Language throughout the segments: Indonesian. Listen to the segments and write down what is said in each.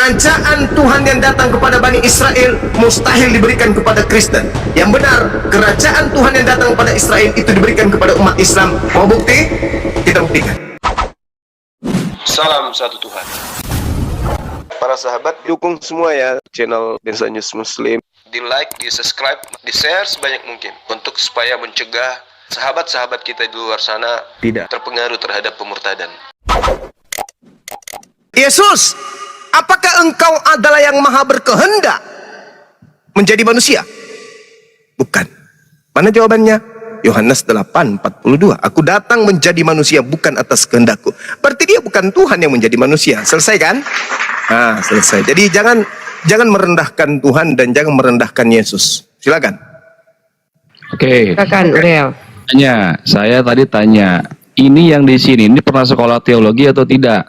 kerajaan Tuhan yang datang kepada Bani Israel mustahil diberikan kepada Kristen. Yang benar, kerajaan Tuhan yang datang kepada Israel itu diberikan kepada umat Islam. Mau bukti? Kita buktikan. Salam satu Tuhan. Para sahabat, dukung semua ya channel Densa News Muslim. Di like, di subscribe, di share sebanyak mungkin untuk supaya mencegah sahabat-sahabat kita di luar sana tidak terpengaruh terhadap pemurtadan. Yesus, apakah engkau adalah yang maha berkehendak menjadi manusia? Bukan. Mana jawabannya? Yohanes 8:42. Aku datang menjadi manusia bukan atas kehendakku. Berarti dia bukan Tuhan yang menjadi manusia. Selesai kan? Nah, selesai. Jadi jangan merendahkan Tuhan dan jangan merendahkan Yesus. Silakan. Oke. Silakan, Uriel. Saya tadi tanya, ini yang di sini ini pernah sekolah teologi atau tidak?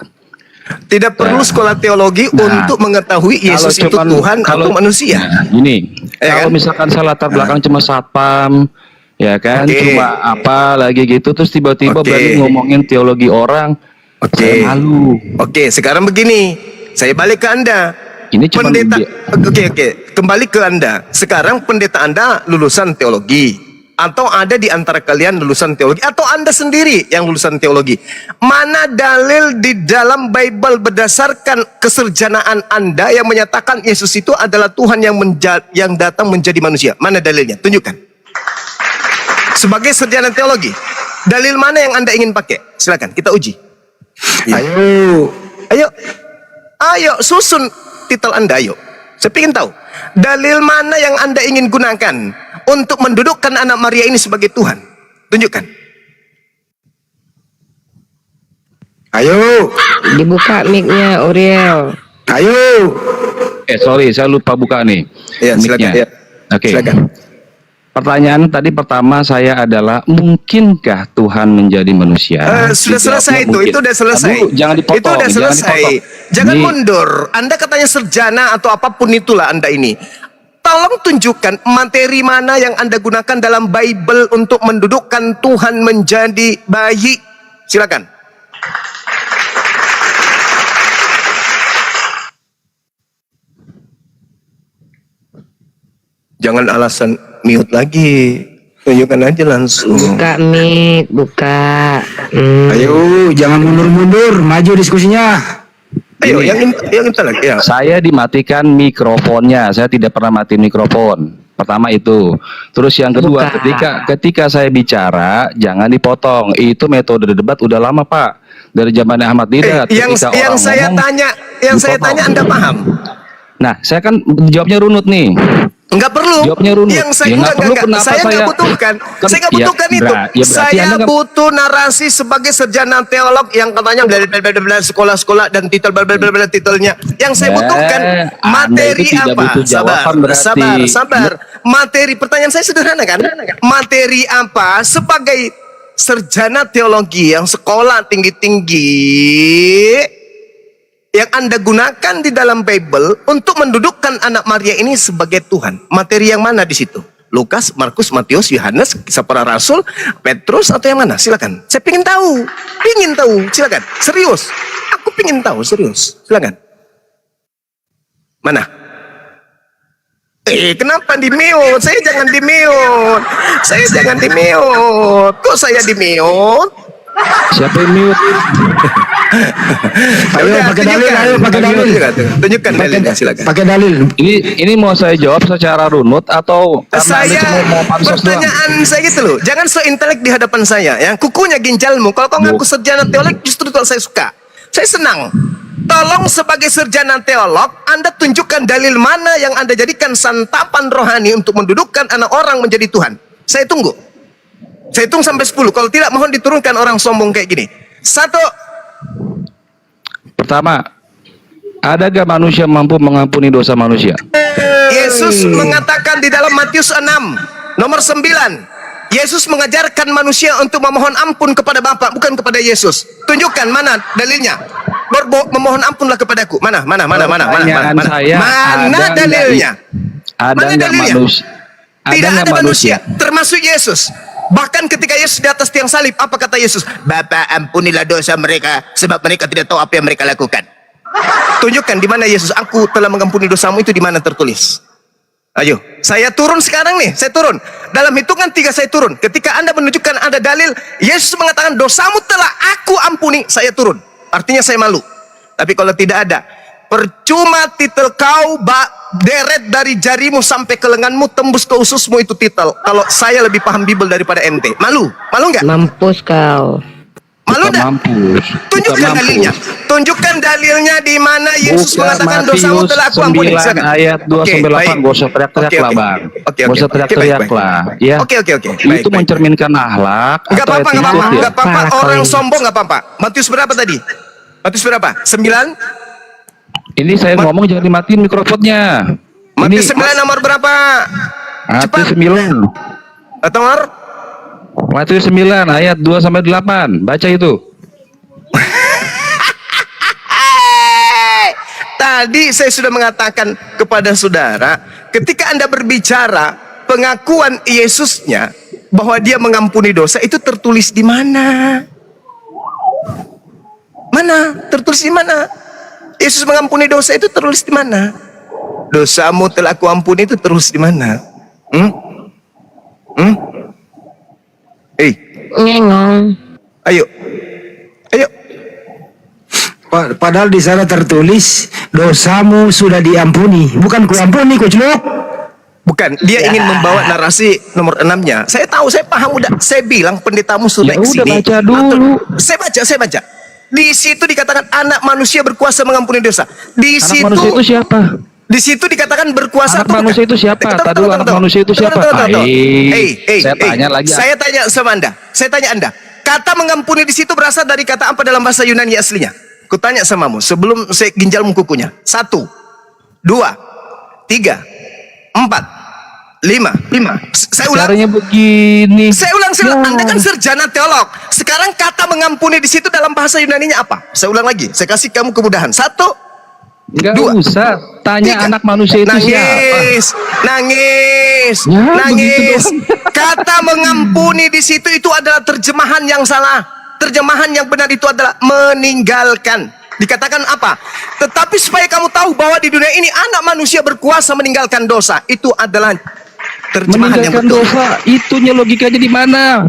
Tidak perlu sekolah teologi untuk mengetahui Yesus itu Tuhan atau manusia. Ini, Ya kalau kan? misalkan saya latar belakang cuma satpam, ya kan, cuma apa lagi gitu, terus tiba-tiba berani ngomongin teologi orang, saya malu. Oke, sekarang begini, saya balik ke Anda. Ini cuma pendeta. Kembali ke Anda. Sekarang pendeta Anda lulusan teologi. Atau ada di antara kalian lulusan teologi, atau Anda sendiri yang lulusan teologi. Mana dalil di dalam Bible berdasarkan keserjanaan Anda yang menyatakan Yesus itu adalah Tuhan yang datang menjadi manusia? Mana dalilnya? Tunjukkan. Sebagai sarjana teologi, dalil mana yang Anda ingin pakai? Silakan, kita uji. Ayo, susun titel Anda, ayo. Saya ingin tahu, dalil mana yang Anda ingin gunakan untuk mendudukkan anak Maria ini sebagai Tuhan? Tunjukkan. Ayo. Dibuka mic-nya, Uriel. Ayo. Sorry, saya lupa buka nih. Ya, silakan. Ya. Oke. Silakan. Pertanyaan tadi pertama saya adalah, mungkinkah Tuhan menjadi manusia? Sudah selesai itu sudah selesai. Jangan dipotong. Itu sudah selesai. Jangan mundur. Anda katanya sarjana atau apapun itulah Anda ini. Tolong tunjukkan materi mana yang Anda gunakan dalam Bible untuk mendudukkan Tuhan menjadi bayi. Silakan. Jangan alasan mute lagi. Tunjukkan aja langsung. Buka mic, buka. Ayo, jangan mundur-mundur, maju diskusinya. Ayo, yang lagi ya. Saya dimatikan mikrofonnya, saya tidak pernah matiin mikrofon. Pertama itu. Terus yang kedua, ketika saya bicara jangan dipotong. Itu metode debat udah lama, Pak. Dari zaman Ahmad Didat. Yang saya tanya Anda paham? Nah, saya kan jawabnya runut nih. Enggak perlu. Jawabnya runut. Yang saya enggak butuhkan. Saya enggak butuhkan itu. Saya butuh narasi sebagai sarjana teolog yang katanya bla sekolah-sekolah dan titel bla titelnya. Yang saya butuhkan materi apa? Sabar. Materi, pertanyaan saya sederhana kan? Materi apa sebagai sarjana teologi yang sekolah tinggi-tinggi yang Anda gunakan di dalam Bible untuk mendudukkan anak Maria ini sebagai Tuhan? Materi yang mana di situ? Lukas, Markus, Matius, Yohanes, Kisah Para Rasul, Petrus, atau yang mana? Silakan. Saya ingin tahu. Silakan. Serius. Aku ingin tahu, serius. Silakan. Mana? Kenapa di-mute? Saya jangan di-mute. Kok saya di-mute? Siapa yang mute? Ayo pakai dalil. Tunjukkan dalilnya, silakan. Pakai dalil. Ini mau saya jawab secara runut atau Pertanyaan saya gitu loh. Jangan so intelek di hadapan saya ya. Kukunya ginjalmu. Kalau kau ngaku sarjana teolog, justru itu saya suka. Saya senang. Tolong sebagai sarjana teolog, Anda tunjukkan dalil mana yang Anda jadikan santapan rohani untuk mendudukkan anak orang menjadi Tuhan. Saya tunggu. Saya hitung sampai 10. Kalau tidak, mohon diturunkan orang sombong kayak gini. 1. Pertama, adakah manusia mampu mengampuni dosa manusia? Yesus mengatakan di dalam Matius 6 nomor 9, Yesus mengajarkan manusia untuk memohon ampun kepada Bapa, bukan kepada Yesus. Tunjukkan mana dalilnya. Memohon ampunlah kepadaku. Mana dalilnya? Ada Tidak ada manusia, termasuk Yesus. Bahkan ketika Yesus di atas tiang salib, apa kata Yesus? Bapa, ampunilah dosa mereka, sebab mereka tidak tahu apa yang mereka lakukan. Tunjukkan di mana Yesus, aku telah mengampuni dosamu itu di mana tertulis. Ayo, saya turun sekarang nih, saya turun. Dalam hitungan 3 saya turun. Ketika Anda menunjukkan ada dalil, Yesus mengatakan dosamu telah aku ampuni, saya turun. Artinya saya malu. Tapi kalau tidak ada, percuma titel kau deret dari jarimu sampai ke lenganmu, tembus ke ususmu itu titel. Kalau saya lebih paham Bible daripada ente. Malu? Malu nggak? Mampus kau. Malu Bukan nggak? mampus. Tunjukkan Bukan dalilnya. mampus. Tunjukkan dalilnya di mana Yesus Buka mengatakan dosamu Matius telah aku ampuni. 9 Silakan. ayat 2 Oke, sampai 8. baik. Gak usah teriak-teriak Oke, lah oke. bang. Oke, Gak oke. usah Oke, teriak-teriak baik, baik. lah. Ya. Oke. Baik, Itu baik. mencerminkan akhlak Enggak atau apa-apa, attitude ya? enggak apa-apa. Parah Orang kali. sombong enggak apa-apa. Matius berapa tadi? Matius berapa? 9? Ini saya ngomong jangan dimatiin mikrofonnya. Matius Ini 9 nomor berapa? Matius 9. Atau nomor? Matius 9 ayat 2 sampai 8. Baca itu. Tadi saya sudah mengatakan kepada saudara, ketika Anda berbicara pengakuan Yesusnya bahwa dia mengampuni dosa, itu tertulis di mana? Mana? Tertulis di mana? Yesus mengampuni dosa itu tertulis di mana? Dosamu telah aku ampuni itu tertulis di mana? Ngengong. Ayo. Padahal di sana tertulis dosamu sudah diampuni, bukan kuampuni kucluk. Bukan, dia ingin membawa narasi nomor 6-nya. Saya tahu, saya paham udah. Saya bilang pendetamu suruh Ya naik udah, sini. baca dulu. Saya baca. Di situ dikatakan anak manusia berkuasa mengampuni dosa. Di Anak situ manusia itu siapa? Di situ dikatakan berkuasa. Anak manusia itu siapa? Tadi dulu, anak manusia itu siapa? Saya tanya lagi. Saya tanya sama Anda. Saya tanya Anda. Kata mengampuni di situ berasal dari kata apa dalam bahasa Yunani aslinya? Kutanya samamu sebelum saya ginjalmu kukunya. 1, 2, 3, 4, 5. Saya ulang. Caranya begini. Saya ulang. Anda kan sarjana teolog. Sekarang kata mengampuni di situ dalam bahasa Yunaninya apa? Saya ulang lagi. Saya kasih kamu kemudahan. 1, Enggak 2, usah. Tanya 3. anak manusia itu siapa? Nangis. Ya, begitu doang. Kata mengampuni di situ itu adalah terjemahan yang salah. Terjemahan yang benar itu adalah meninggalkan. Dikatakan apa? Tetapi supaya kamu tahu bahwa di dunia ini anak manusia berkuasa meninggalkan dosa. Itu adalah terjemahan yang Meninggalkan betul. dosa. Itunya logikanya di mana?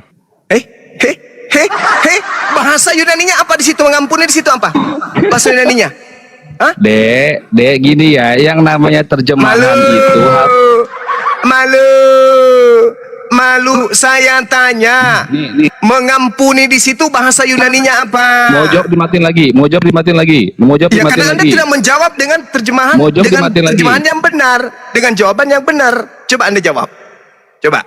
Bahasa Yunaninya apa di situ? Mengampuni di situ apa? Bahasa Yunaninya? Hah? Dek, gini ya, yang namanya terjemahan itu Malu. Saya tanya. Nih. Mengampuni di situ bahasa Yunaninya apa? Mau jawab dimatiin lagi. Ya karena Anda tidak menjawab dengan terjemahan Mau jawab dengan dimatiin lagi. terjemahan yang benar, dengan jawaban yang benar. Coba Anda jawab. Coba.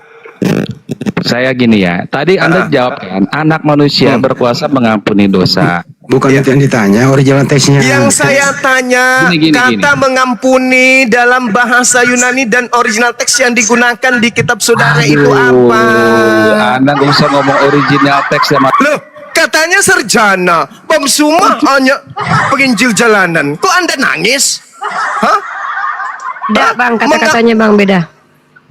Saya gini ya, tadi Anda jawab kan, anak manusia berkuasa mengampuni dosa. Bukan Ya. itu yang ditanya, original teksnya. Yang saya tanya, Gini. kata mengampuni dalam bahasa Yunani dan original teks yang digunakan di kitab saudara itu apa? Anda nggak usah ngomong original teks ya, Mas. Loh, katanya sarjana, Bang Suma hanya penginjil jalanan. Kok Anda nangis? Hah? Beda bang, kata-katanya bang beda.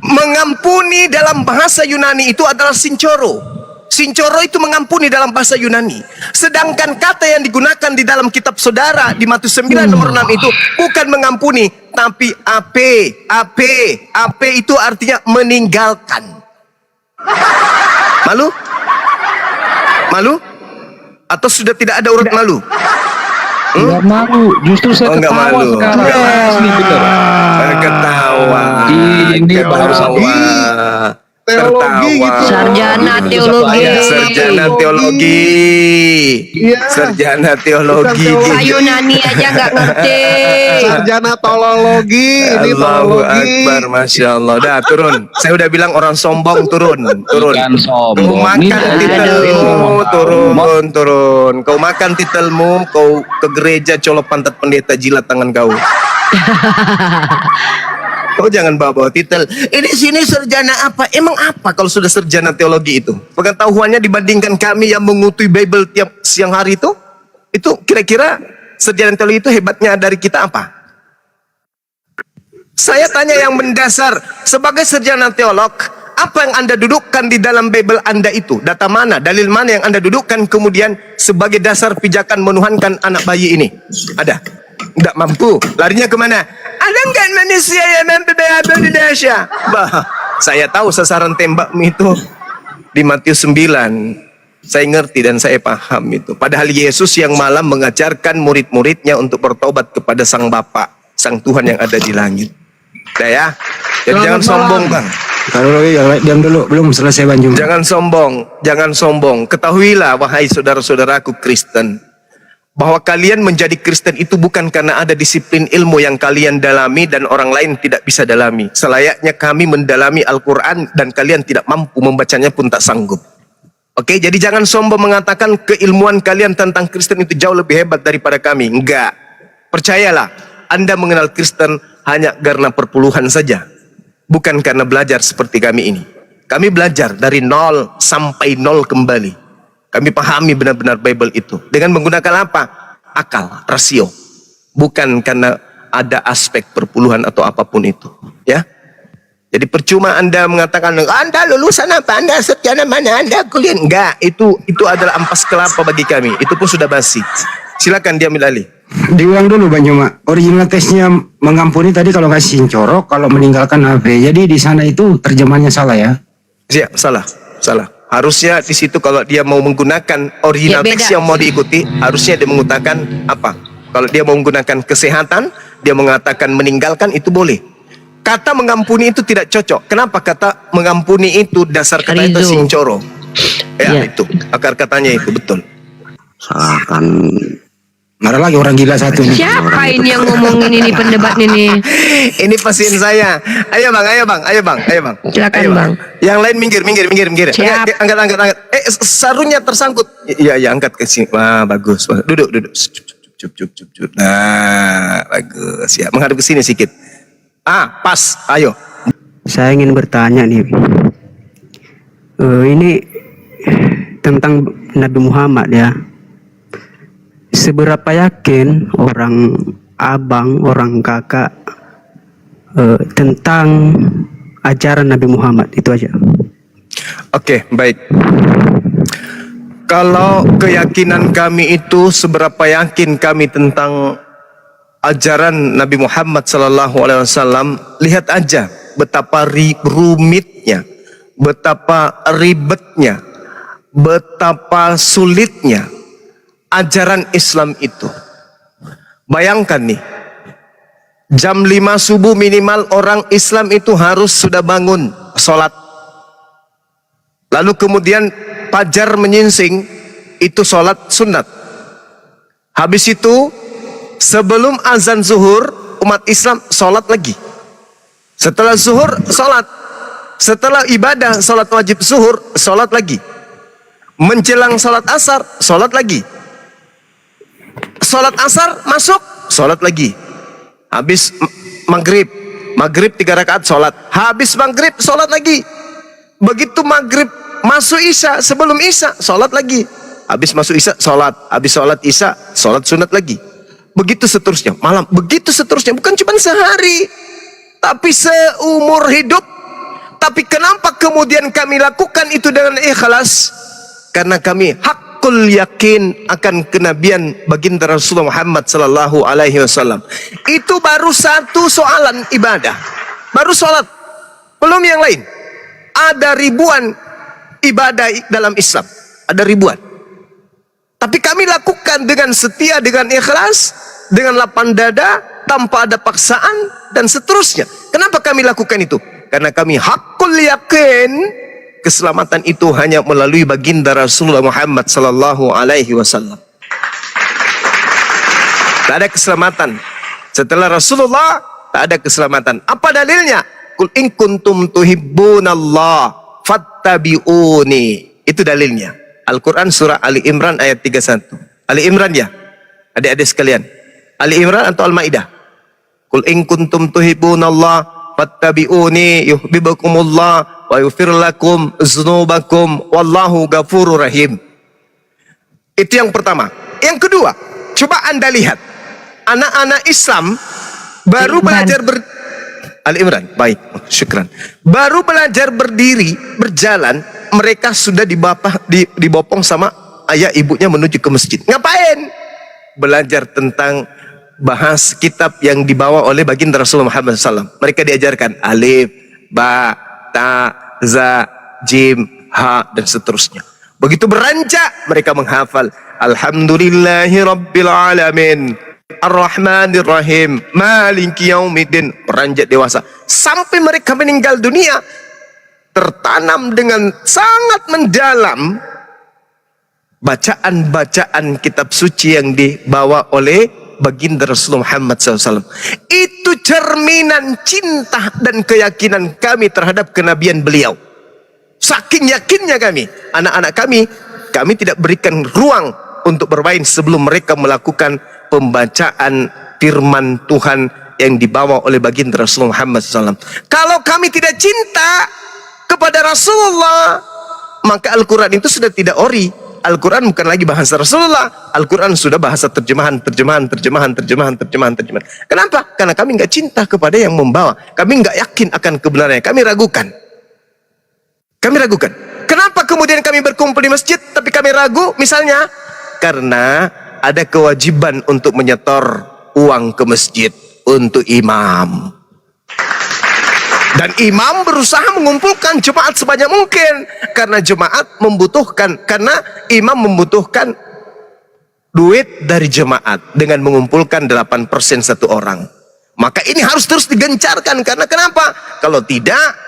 Mengampuni dalam bahasa Yunani itu adalah sincoro. Sincoro itu mengampuni dalam bahasa Yunani. Sedangkan kata yang digunakan di dalam kitab saudara di Matius 9 nomor 6 itu bukan mengampuni, tapi ape itu artinya meninggalkan. Malu? Atau sudah tidak ada urat malu? Nggak malu, justru saya Oh, nggak ketawa malu. sekarang. Asli bener. Ketawa. Ini baru Teologi gitu. Sarjana teologi. Sarjana teologi. Iya. Sarjana teologi. Bukan Pak Yunani aja nggak ngerti. Sarjana tolologi, ini Allahu tolologi. Akbar, Masya Allah. Dah turun. Saya udah bilang orang sombong turun. Bukan sombong. Kau makan Ini titelmu, aduh. turun. Kau makan titelmu, kau ke gereja colok pantat pendeta, jilat tangan kau. Kau jangan bawa titel. Ini sini sarjana apa? Emang apa kalau sudah sarjana teologi itu? Pengetahuannya dibandingkan kami yang mengutui Bible tiap siang hari itu? Itu kira-kira sarjana teologi itu hebatnya dari kita apa? Saya tanya yang mendasar. Sebagai sarjana teolog, apa yang Anda dudukkan di dalam Bible Anda itu? Data mana? Dalil mana yang Anda dudukkan kemudian sebagai dasar pijakan menuhankan anak bayi ini? Ada? Tidak mampu. Larinya kemana? Ada nggak manusia yang mampu berapa di Indonesia? Bah, saya tahu sasaran tembakmu itu di Matius 9. Saya ngerti dan saya paham itu. Padahal Yesus yang malam mengajarkan murid-muridnya untuk bertobat kepada Sang Bapa, Sang Tuhan yang ada di langit. Udah ya. Jadi jangan sombong, Bang. Kalau diam dulu, belum selesai Bang Juma. Jangan sombong, jangan sombong. Ketahuilah wahai saudara-saudaraku Kristen, bahwa kalian menjadi Kristen itu bukan karena ada disiplin ilmu yang kalian dalami dan orang lain tidak bisa dalami. Selayaknya kami mendalami Al-Quran dan kalian tidak mampu membacanya pun tak sanggup. Oke, jadi jangan sombong mengatakan keilmuan kalian tentang Kristen itu jauh lebih hebat daripada kami. Enggak. Percayalah, Anda mengenal Kristen hanya karena perpuluhan saja. Bukan karena belajar seperti kami ini. Kami belajar dari nol sampai nol kembali. Kami pahami benar-benar Bible itu. Dengan menggunakan apa? Akal, rasio. Bukan karena ada aspek perpuluhan atau apapun itu. Ya. Jadi percuma Anda mengatakan, Anda lulusan apa? Anda sarjana mana? Anda kuliah? Enggak, itu adalah ampas kelapa bagi kami. Itu pun sudah basi. Silakan dia ambil alih. Diulang dulu Bang Juma. Original teksnya mengampuni tadi kalau kasih corok, kalau meninggalkan HP. Jadi di sana itu terjemahannya salah ya? Ya, salah. Harusnya di situ kalau dia mau menggunakan original Ya, beda. teks yang mau diikuti, harusnya dia menggunakan apa? Kalau dia mau menggunakan kesehatan, dia mengatakan meninggalkan, itu boleh. Kata mengampuni itu tidak cocok. Kenapa kata mengampuni itu dasar kata itu Rizo. sincoro? Ya, Ya. itu akar katanya itu betul. Salahkan Marah lagi orang gila satu nih. Siapa ini yang ngomongin ini pendebat ini? Ini pasien saya. Ayo bang. Silakan, Ayo, Bang. Yang lain minggir. Siap. Angkat. Sarungnya tersangkut. Iya, angkat ke sini. Wah, bagus. Duduk. Cup. Nah, bagus. Ya, menghadap ke sini sedikit. Pas. Ayo. Saya ingin bertanya nih, ini tentang Nabi Muhammad ya. Seberapa yakin orang abang, orang kakak tentang ajaran Nabi Muhammad? Itu aja. Oke, baik. Kalau keyakinan kami itu seberapa yakin kami tentang ajaran Nabi Muhammad SAW, lihat aja betapa rumitnya, betapa ribetnya, betapa sulitnya ajaran Islam itu. Bayangkan nih, jam 5 subuh minimal orang Islam itu harus sudah bangun sholat. Lalu kemudian fajar menyingsing, itu sholat sunat. Habis itu sebelum azan zuhur, umat Islam sholat lagi. Setelah zuhur, sholat. Setelah ibadah, sholat wajib zuhur, sholat lagi. Menjelang sholat asar, sholat lagi. Sholat asar masuk, sholat lagi. Habis maghrib 3 rakaat sholat. Habis maghrib, sholat lagi. Begitu maghrib masuk isya, sebelum isya, sholat lagi. Habis masuk isya, sholat. Habis sholat isya, sholat sunat lagi. Begitu seterusnya, malam. Begitu seterusnya, bukan cuma sehari, tapi seumur hidup. Tapi kenapa kemudian kami lakukan itu dengan ikhlas? Karena kami hakul yakin akan kenabian baginda Rasulullah Muhammad sallallahu alaihi wasallam. Itu baru satu soalan ibadah. Baru sholat. Belum yang lain. Ada ribuan ibadah dalam Islam. Ada ribuan. Tapi kami lakukan dengan setia, dengan ikhlas, dengan lapang dada, tanpa ada paksaan, dan seterusnya. Kenapa kami lakukan itu? Karena kami hakul yakin keselamatan itu hanya melalui baginda Rasulullah Muhammad sallallahu alaihi wasallam. Tak ada keselamatan setelah Rasulullah, tak ada keselamatan. Apa dalilnya? Qul in kuntum tuhibbunallah fattabi'uni. Itu dalilnya. Al-Quran surah Ali Imran ayat 31. Ali Imran ya, adik-adik sekalian. Ali Imran atau Al-Maidah? Qul in kuntum tuhibbunallah fattabi'uni yuhibbukumullah wa yaghfir lakum dzunubakum wallahu ghafurur rahim. Itu yang pertama. Yang kedua, coba Anda lihat anak-anak Islam baru belajar Ali Imran, baik, syukran. Baru belajar berdiri, berjalan, mereka sudah dibopong sama ayah ibunya menuju ke masjid. Ngapain? Belajar tentang bahas kitab yang dibawa oleh baginda Rasulullah Muhammad SAW. Mereka diajarkan alif, ba, ta, za, jim, ha, dan seterusnya. Begitu beranjak mereka menghafal Alhamdulillahi Rabbil Alamin Ar-Rahmanir Rahim Maliki Yaumiddin. Beranjak dewasa sampai mereka meninggal dunia, tertanam dengan sangat mendalam bacaan-bacaan kitab suci yang dibawa oleh baginda Rasulullah Muhammad SAW. Itu cerminan cinta dan keyakinan kami terhadap kenabian beliau. Saking yakinnya kami, anak-anak kami tidak berikan ruang untuk bermain sebelum mereka melakukan pembacaan firman Tuhan yang dibawa oleh baginda Rasulullah Muhammad SAW. Kalau kami tidak cinta kepada Rasulullah, maka Al-Quran itu sudah tidak ori. Al-Quran bukan lagi bahasa Rasulullah. Al-Quran sudah bahasa terjemahan. Kenapa? Karena kami nggak cinta kepada yang membawa. Kami nggak yakin akan kebenarannya. Kami ragukan. Kenapa kemudian kami berkumpul di masjid tapi kami ragu? Misalnya, karena ada kewajiban untuk menyetor uang ke masjid untuk imam. Dan imam berusaha mengumpulkan jemaat sebanyak mungkin karena imam membutuhkan duit dari jemaat dengan mengumpulkan 8% satu orang. Maka ini harus terus digencarkan, karena kenapa? Kalau tidak,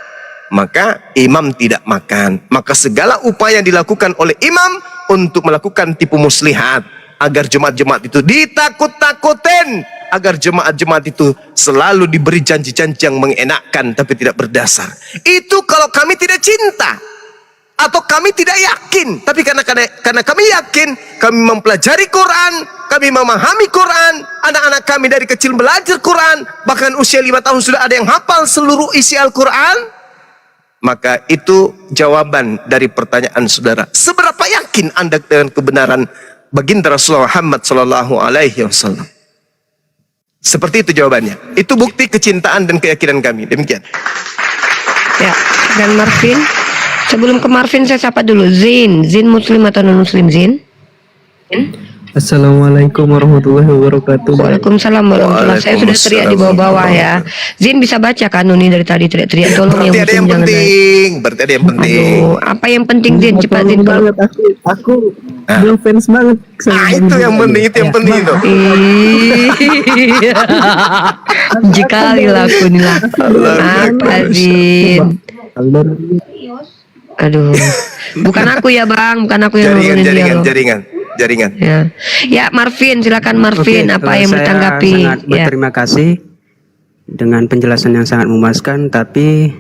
maka imam tidak makan. Maka segala upaya dilakukan oleh imam untuk melakukan tipu muslihat agar jemaat-jemaat itu ditakut-takutin, agar jemaat-jemaat itu selalu diberi janji-janji yang mengenakkan tapi tidak berdasar. Itu kalau kami tidak cinta atau kami tidak yakin. Tapi karena kami yakin, kami mempelajari Quran, kami memahami Quran, anak-anak kami dari kecil belajar Quran, bahkan usia 5 tahun sudah ada yang hafal seluruh isi Al-Quran. Maka itu jawaban dari pertanyaan saudara. Seberapa yakin Anda dengan kebenaran baginda Rasulullah Muhammad SAW? Seperti itu jawabannya. Itu bukti kecintaan dan keyakinan kami. Demikian. Ya, dan Marvin. Sebelum ke Marvin saya sapa dulu Zin. Zin muslim atau non muslim, Zin? Assalamualaikum warahmatullahi wabarakatuh. Waalaikumsalam warahmatullahi wabarakatuh. Saya sudah teriak di bawah-bawah ya. Zin bisa baca kan Nuni dari tadi teriak-teriak. Tolong Berarti yang ada yang muslim jangan penting. Berarti ada yang penting. Aduh, apa yang penting Zin? Cepat Zin. Aku fans banget Itu yang penting, itu yang penting itu. Jikali lah aku nih lah. Apa Zin? Aduh, bukan aku ya Bang, bukan aku yang nurunin dia loh. Jaringan. Ya Marvin, silakan Marvin. Oke, apa yang saya ditanggapi? sangat berterima kasih dengan penjelasan yang sangat memuaskan, tapi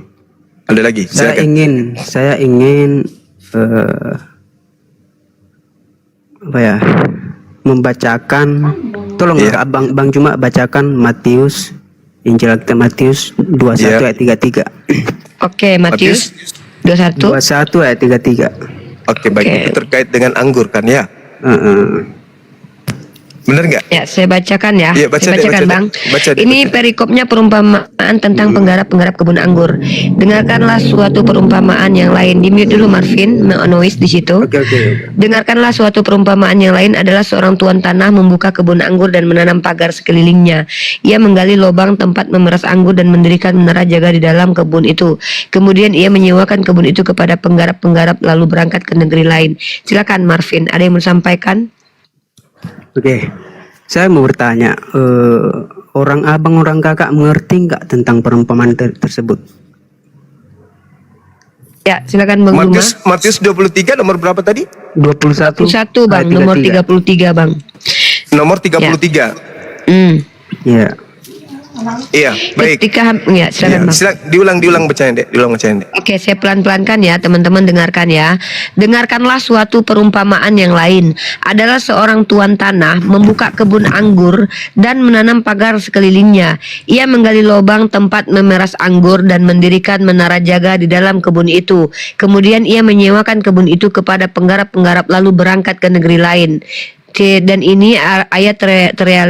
Ada lagi. Silakan. saya ingin apa ya, membacakan, tolong Bang Juma bacakan Matius, Injil kita Matius 21 ayat 33. Oke, Matius 21 ayat 33. Oke, baik. Itu terkait dengan anggur kan ya? Benar nggak? Ya, saya bacakan ya. Iya, baca Saya deh, bacakan baca deh. Bang. Baca deh, Ini baca. perikopnya perumpamaan tentang penggarap-penggarap kebun anggur. Dengarkanlah suatu perumpamaan yang lain. Di-mute dulu Marvin, noise di situ. Oke. Dengarkanlah suatu perumpamaan yang lain adalah seorang tuan tanah membuka kebun anggur dan menanam pagar sekelilingnya. Ia menggali lubang tempat memeras anggur dan mendirikan menara jaga di dalam kebun itu. Kemudian ia menyewakan kebun itu kepada penggarap-penggarap lalu berangkat ke negeri lain. Silakan Marvin, ada yang mau disampaikan? Oke, saya mau bertanya, orang abang, orang kakak mengerti nggak tentang perumpamaan tersebut? Ya, silakan Bang Juma. Matius 23 nomor berapa tadi? 21 Satu Bang, ayat nomor 33. 33 Bang. Nomor 33. Ya. Iya, baik. Ketika ya, silakan Bang. Silakan diulang bacanya, Dek. Oke, saya pelan-pelankan ya, teman-teman dengarkan ya. Dengarkanlah suatu perumpamaan yang lain. Adalah seorang tuan tanah membuka kebun anggur dan menanam pagar sekelilingnya. Ia menggali lubang tempat memeras anggur dan mendirikan menara jaga di dalam kebun itu. Kemudian ia menyewakan kebun itu kepada penggarap-penggarap lalu berangkat ke negeri lain. Dan ini ayat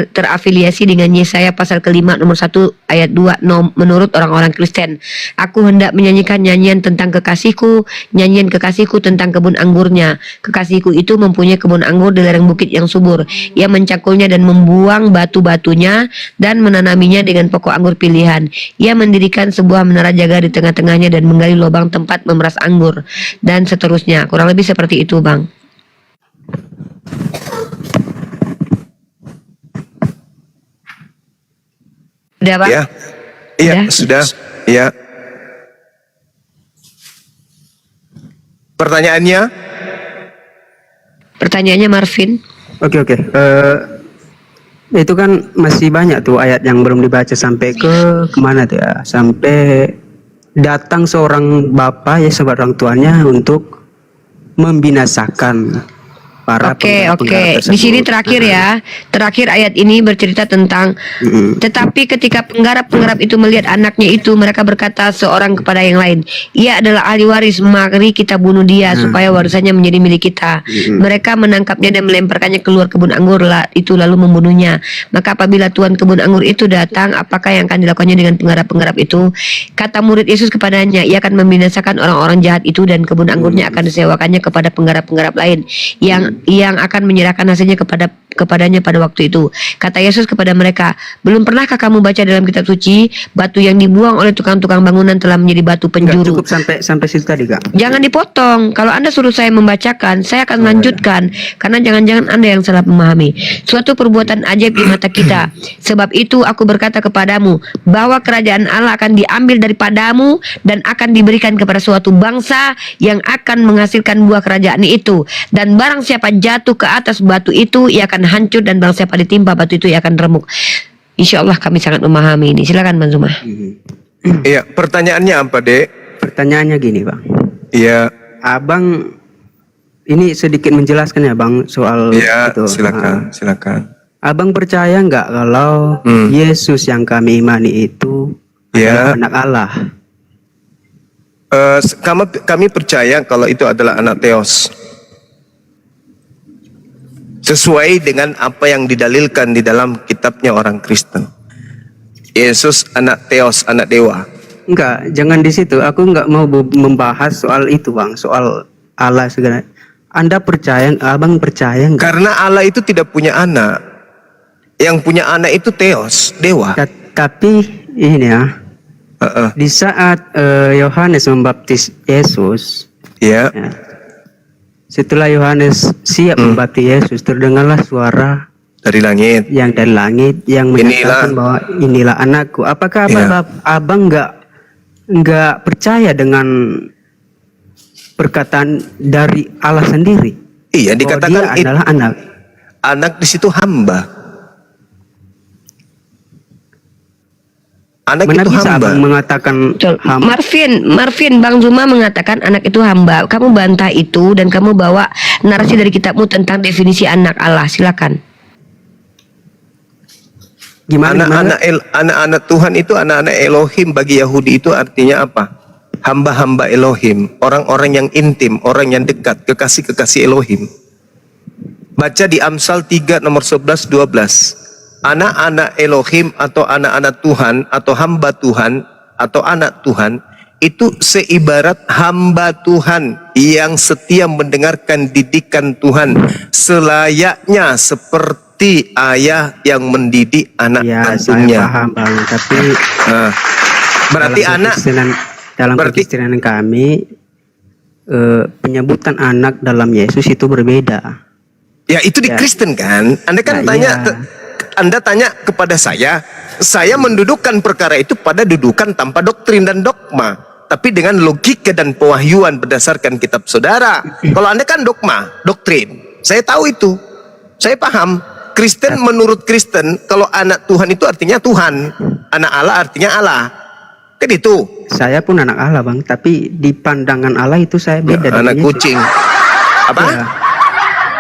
terafiliasi dengan Yesaya pasal ke-5 nomor 1 ayat 2 menurut orang-orang Kristen. Aku hendak menyanyikan nyanyian tentang kekasihku, nyanyian kekasihku tentang kebun anggurnya. Kekasihku itu mempunyai kebun anggur di lereng bukit yang subur. Ia mencangkulnya dan membuang batu-batunya dan menanaminya dengan pokok anggur pilihan. Ia mendirikan sebuah menara jaga di tengah-tengahnya dan menggali lubang tempat memeras anggur. Dan seterusnya. Kurang lebih seperti itu, Bang. Udah, Bang? Ya. Iya, Udah? sudah. Ya. Pertanyaannya? Pertanyaannya Marvin. Oke. Itu kan masih banyak tuh ayat yang belum dibaca sampai ke kemana tuh ya? Sampai datang seorang bapak ya seorang tuanya untuk membinasakan para Oke. penggara-penggara Di sini tersebut. terakhir ya. Terakhir ayat ini bercerita tentang tetapi ketika penggarap-penggarap itu melihat anaknya itu, mereka berkata seorang kepada yang lain, ia adalah ahli waris, mari kita bunuh dia supaya warisannya menjadi milik kita. Mereka menangkapnya dan melemparkannya keluar kebun anggur itu lalu membunuhnya. Maka apabila tuan kebun anggur itu datang, apakah yang akan dilakukannya dengan penggarap-penggarap itu? Kata murid Yesus kepadanya, ia akan membinasakan orang-orang jahat itu dan kebun anggurnya akan disewakannya kepada penggarap-penggarap lain yang akan menyerahkan hasilnya kepadanya pada waktu itu. Kata Yesus kepada mereka, belum pernahkah kamu baca dalam kitab suci, batu yang dibuang oleh tukang-tukang bangunan telah menjadi batu Enggak, penjuru. cukup sampai situ tadi, Kak. Jangan dipotong. Kalau Anda suruh saya membacakan, saya akan melanjutkan. Karena jangan-jangan Anda yang salah memahami. Suatu perbuatan ajaib di mata kita. Sebab itu aku berkata kepadamu, bahwa kerajaan Allah akan diambil daripadamu dan akan diberikan kepada suatu bangsa yang akan menghasilkan buah kerajaan itu. Dan barang siapa jatuh ke atas batu itu, ia akan hancur, dan barang siapa ditimpa batu itu, ia akan remuk. Insya Allah kami sangat memahami ini. Silakan Bang Zuma. Iya, pertanyaannya apa, Dek? Pertanyaannya gini, Bang. Iya, Abang ini sedikit menjelaskan ya, Bang, soal iya, itu. silakan. Abang percaya nggak kalau Yesus yang kami imani itu Ya. adalah anak Allah? Kami percaya kalau itu adalah anak Theos. Sesuai dengan apa yang didalilkan di dalam kitabnya orang Kristen. Yesus anak Theos, anak dewa. Enggak, jangan di situ. Aku nggak mau membahas soal itu, Bang, soal Allah segala. Anda percaya, Abang percaya nggak? Karena Allah itu tidak punya anak. Yang punya anak itu Theos, dewa. Tapi ini ya, Heeh. di saat Yohanes membaptis Yesus, Ya. ya, setelah Yohanes siap membaptis Yesus, terdengarlah suara Dari langit. yang dari langit yang menyatakan bahwa inilah anakku. Apakah abang nggak percaya dengan perkataan dari Allah sendiri? Iya, Bahwa dikatakan dia adalah anak. anak di situ hamba. Anak Mana itu bisa hamba. abang mengatakan Betul. hamba? Marvin, Bang Zuma mengatakan anak itu hamba. Kamu bantah itu dan kamu bawa narasi dari kitabmu tentang definisi anak Allah. Silakan. Gimana? Anak-anak Tuhan itu anak-anak Elohim. Bagi Yahudi itu artinya apa? Hamba-hamba Elohim, orang-orang yang intim, orang yang dekat, kekasih-kekasih Elohim. Baca di Amsal 3 nomor 11-12. Anak-anak Elohim atau anak-anak Tuhan atau hamba Tuhan atau anak Tuhan itu seibarat hamba Tuhan yang setia mendengarkan didikan Tuhan selayaknya seperti ayah yang mendidik anak Ya, saya kandungnya. paham, Bang. Tapi Nah, berarti anak dalam berarti- kekristenan kami penyebutan anak dalam Yesus itu berbeda. ya itu di Ya. Kristen kan? Anda tanya kepada saya mendudukkan perkara itu pada dudukan tanpa doktrin dan dogma, tapi dengan logika dan pewahyuan berdasarkan kitab saudara. Kalau Anda kan dogma, doktrin. Saya tahu itu. Saya paham. Kristen menurut Kristen, kalau anak Tuhan itu artinya Tuhan. Anak Allah artinya Allah. Kan itu. Saya pun anak Allah, Bang, tapi di pandangan Allah itu saya beda dengan Anak Yesus. kucing. Apa? Ya,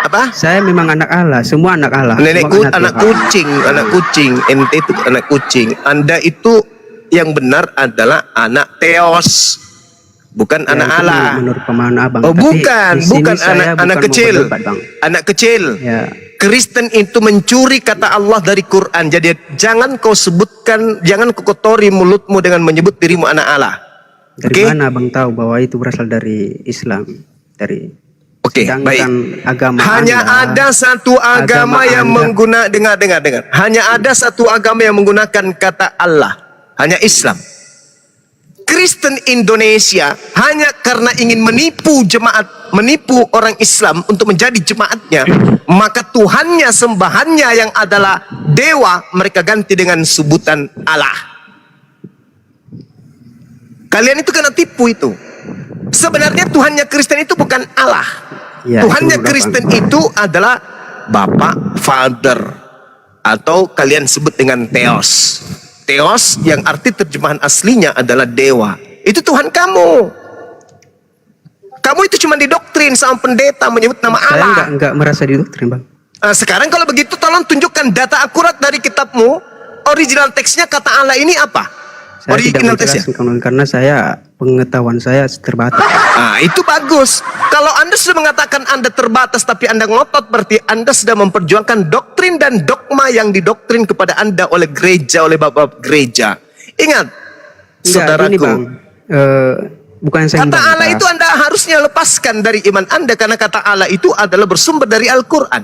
Apa? saya memang anak Allah, semua anak Allah. Semua Anak Tuhan. kucing, ente itu anak kucing. Anda itu yang benar adalah anak Theos, bukan Ya, anak itu Allah. menurut pemahaman Abang. Oh, Tapi bukan di sini saya anak bukan kecil. mau berdebat, Bang. Anak kecil. Ya, Kristen itu mencuri kata Allah dari Quran. Jadi jangan kau sebutkan, jangan kau kotori mulutmu dengan menyebut dirimu anak Allah. Dari mana Bang tahu bahwa itu berasal dari Islam? Dari Oke, sedangkan baik. agama Hanya Anda, ada satu agama yang menggunakan, dengar. Hanya ada satu agama yang menggunakan kata Allah. Hanya Islam. Kristen Indonesia hanya karena ingin menipu jemaat, menipu orang Islam untuk menjadi jemaatnya, maka Tuhannya, sembahannya yang adalah dewa, mereka ganti dengan sebutan Allah. Kalian itu kena tipu itu. Sebenarnya Tuhannya Kristen itu bukan Allah. Ya, Tuhannya itu Kristen itu adalah Bapak, Father, atau kalian sebut dengan Theos. Theos yang arti terjemahan aslinya adalah dewa. Itu Tuhan kamu. Kamu itu cuma didoktrin sama pendeta menyebut nama Saya Allah. enggak merasa didoktrin, Bang. Sekarang kalau begitu tolong tunjukkan data akurat dari kitabmu. Original teksnya kata Allah ini apa? Saya Original tidak teksnya. menjelaskan karena saya pengetahuan saya terbatas. Itu bagus. Kalau Anda sudah mengatakan Anda terbatas tapi Anda ngotot, berarti Anda sudah memperjuangkan doktrin dan dogma yang didoktrin kepada Anda oleh gereja, oleh bapak gereja. Ingat, Enggak, saudaraku, gini, Bang. Bukan yang saya kata membantah. Allah itu Anda harusnya lepaskan dari iman Anda, karena kata Allah itu adalah bersumber dari Al-Quran.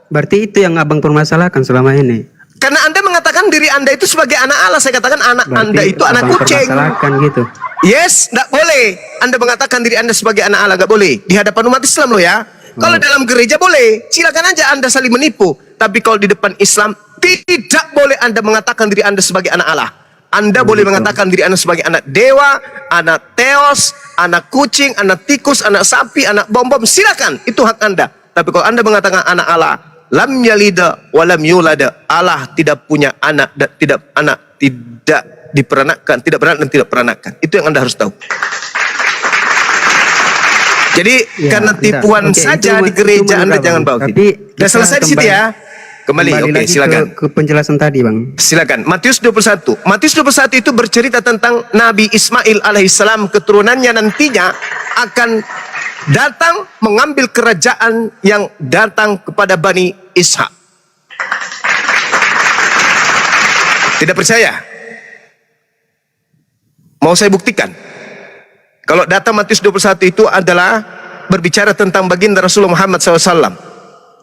Berarti itu yang Abang permasalahkan selama ini. Karena Anda mengatakan diri Anda itu sebagai anak Allah, saya katakan anak Berarti Anda itu anak Abang kucing. permasalahkan gitu. Yes, tidak boleh. Anda mengatakan diri Anda sebagai anak Allah, nggak boleh. Di hadapan umat Islam loh ya. Kalau dalam gereja boleh, silakan aja Anda saling menipu. Tapi kalau di depan Islam, tidak boleh Anda mengatakan diri Anda sebagai anak Allah. Anda boleh mengatakan diri Anda sebagai anak dewa, anak Theos, anak kucing, anak tikus, anak sapi, anak bom-bom, silakan. Itu hak Anda. Tapi kalau Anda mengatakan anak Allah, lam yalida walam yulada, Allah tidak punya anak dan tidak diperanakan, tidak beranak dan tidak peranakan. Itu yang Anda harus tahu. Jadi Ya, karena bentar. tipuan Oke, saja itu di gereja menurut Anda Abang. jangan bawa. Tapi Sudah kita selesai di situ ya. Kembali oke, lagi silakan. ke penjelasan tadi, Bang. Silakan. Matius 21. Matius 21 itu bercerita tentang Nabi Ismail alaihissalam, keturunannya nantinya akan datang mengambil kerajaan yang datang kepada Bani Ishak. Tidak percaya? Mau saya buktikan? Kalau data Matius 21 itu adalah berbicara tentang baginda Rasulullah Muhammad SAW.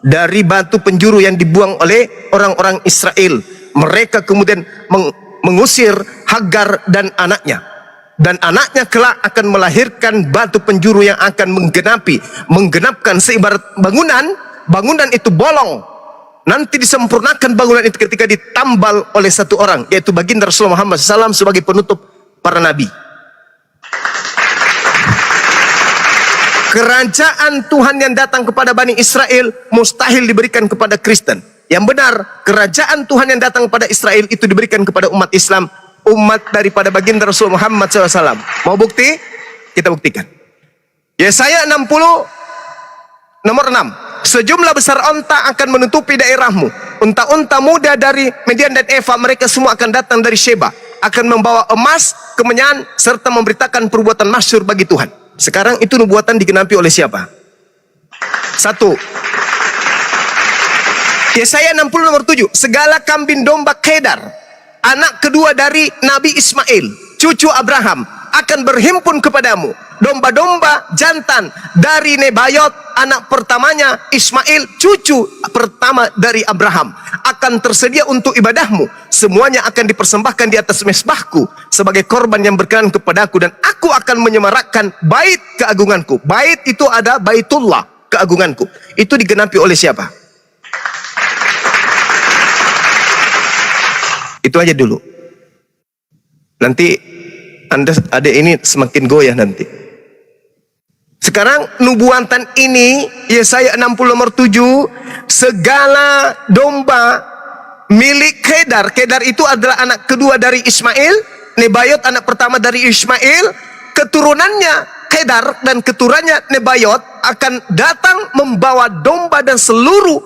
Dari batu penjuru yang dibuang oleh orang-orang Israel. Mereka kemudian mengusir Hagar dan anaknya. Dan anaknya kelak akan melahirkan batu penjuru yang akan menggenapkan seibarat bangunan itu bolong. Nanti disempurnakan bangunan itu ketika ditambal oleh satu orang, yaitu baginda Rasulullah Muhammad SAW sebagai penutup para nabi. Kerajaan Tuhan yang datang kepada Bani Israel mustahil diberikan kepada Kristen. Yang benar, kerajaan Tuhan yang datang kepada Israel itu diberikan kepada umat Islam, umat daripada baginda Rasul Muhammad SAW. Mau bukti? Kita buktikan. Yesaya 60 nomor 6. Sejumlah besar onta akan menutupi daerahmu. Unta-unta muda dari Median dan Eva, mereka semua akan datang dari Sheba, akan membawa emas, kemenyan, serta memberitakan perbuatan masyhur bagi Tuhan. Sekarang itu nubuatan digenapi oleh siapa? 1. Yesaya 60 nomor 7. Segala kambing domba Kedar, anak kedua dari Nabi Ismail, cucu Abraham, akan berhimpun kepadamu. Domba-domba jantan dari Nebayot, anak pertamanya Ismail, cucu pertama dari Abraham, akan tersedia untuk ibadahmu. Semuanya akan dipersembahkan di atas mezbahku sebagai korban yang berkenan kepadaku, dan aku akan menyemarakkan bait keagunganku. Bait itu ada Baitullah, keagunganku. Itu digenapi oleh siapa? Itu aja dulu. Nanti Anda ada ini semakin goyah nanti. Sekarang nubuatan ini Yesaya 60 nomor 7, segala domba milik Kedar. Kedar itu adalah anak kedua dari Ismail, Nebayot anak pertama dari Ismail. Keturunannya Kedar dan keturunannya Nebayot akan datang membawa domba dan seluruh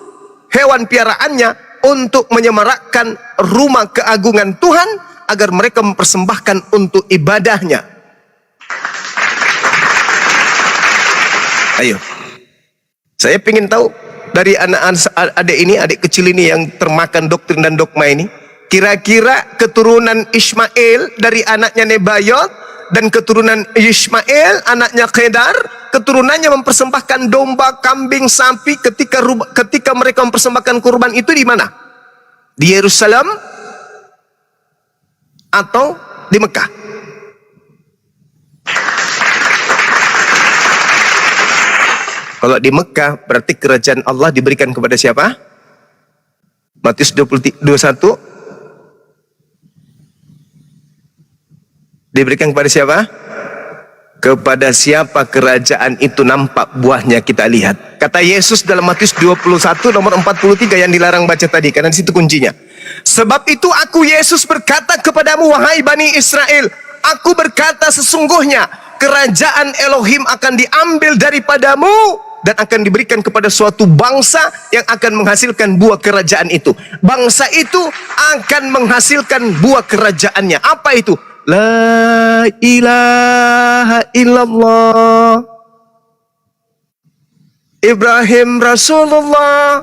hewan piaraannya untuk menyemarakkan rumah keagungan Tuhan, agar mereka mempersembahkan untuk ibadahnya. Ayo, saya ingin tahu dari adik ini, adik kecil ini yang termakan doktrin dan dogma ini? Kira-kira keturunan Ismail dari anaknya Nebayot dan keturunan Ismail anaknya Kedar, keturunannya mempersembahkan domba, kambing, sapi ketika mereka mempersembahkan kurban itu di mana? Di Yerusalem atau di Mekah? Kalau di Mekah berarti kerajaan Allah diberikan kepada siapa? Matius 21 diberikan kepada siapa? Kepada siapa kerajaan itu nampak buahnya kita lihat. Kata Yesus dalam Matius 21 nomor 43 yang dilarang baca tadi, karena di situ kuncinya. Sebab itu aku Yesus berkata kepadamu, wahai Bani Israel, aku berkata sesungguhnya kerajaan Elohim akan diambil daripadamu dan akan diberikan kepada suatu bangsa yang akan menghasilkan buah kerajaan itu. Bangsa itu akan menghasilkan buah kerajaannya. Apa itu? La ilaha illallah. Ibrahim Rasulullah,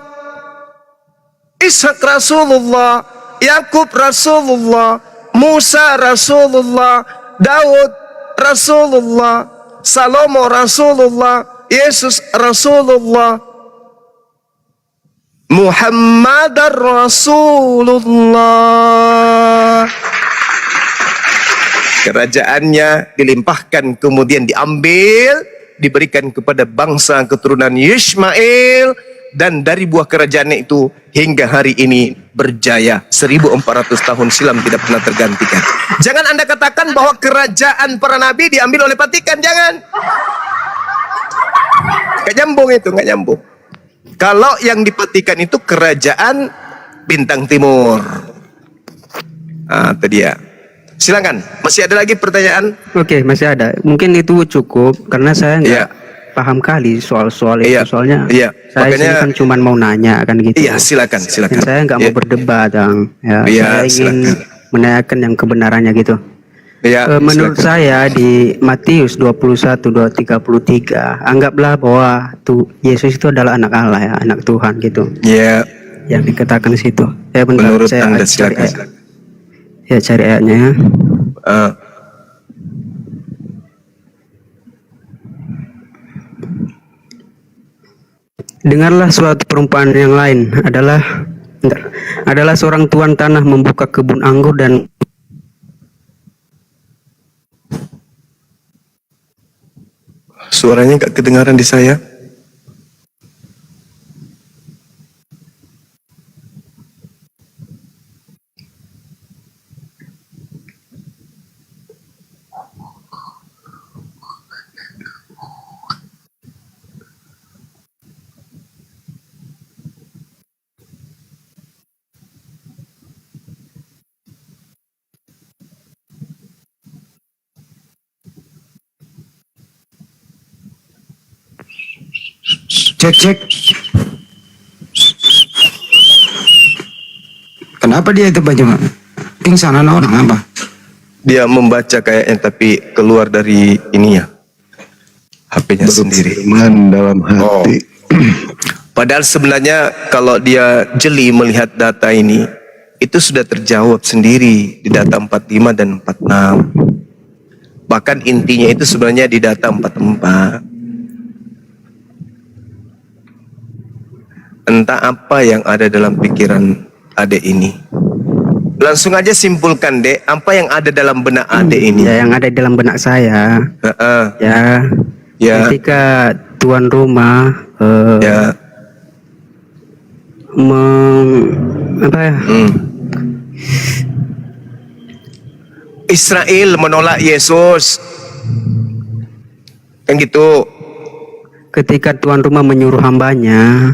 Ishak Rasulullah, Yakub Rasulullah, Musa Rasulullah, Daud Rasulullah, Salomo Rasulullah, Yesus Rasulullah, Muhammad Rasulullah. Kerajaannya dilimpahkan kemudian diambil, diberikan kepada bangsa keturunan Ismail, dan dari buah kerajaannya itu hingga hari ini berjaya 1400 tahun silam tidak pernah tergantikan. Jangan Anda katakan bahwa kerajaan para nabi diambil oleh Vatikan, jangan. Nggak nyambung itu, nggak nyambung. Kalau yang dipatikan itu kerajaan Bintang Timur. Itu dia. Silakan, masih ada lagi pertanyaan? Oke, masih ada. Mungkin itu cukup karena saya nggak paham kali soal-soal itu. Soalnya saya sini kan cuma mau nanya kan gitu. Iya, silakan. Dan saya nggak mau berdebat, Bang. Saya ingin menanyakan yang kebenarannya gitu. Menurut saya di Matius 21:33 anggaplah bahwa Yesus itu adalah anak Allah ya, anak Tuhan gitu. Yang dikatakan di situ. Menurut Anda, silakan. Ya, cari ayatnya ya. Dengarlah suatu perumpamaan yang lain adalah seorang tuan tanah membuka kebun anggur dan suaranya nggak kedengaran di saya. Cek. Kenapa dia itu Pak Jemaat? Pingsanan orang apa? Dia membaca kayaknya tapi keluar dari ininya, HP-nya sendiri. Dalam hati. Padahal sebenarnya kalau dia jeli melihat data ini, itu sudah terjawab sendiri di data 45 dan 46. Bahkan intinya itu sebenarnya di data 44. Entah apa yang ada dalam pikiran adek ini. Langsung aja simpulkan, Dek, apa yang ada dalam benak adek ini? Ya, yang ada dalam benak saya. Ketika tuan rumah Israel menolak Yesus, kan gitu. Ketika tuan rumah menyuruh hambanya,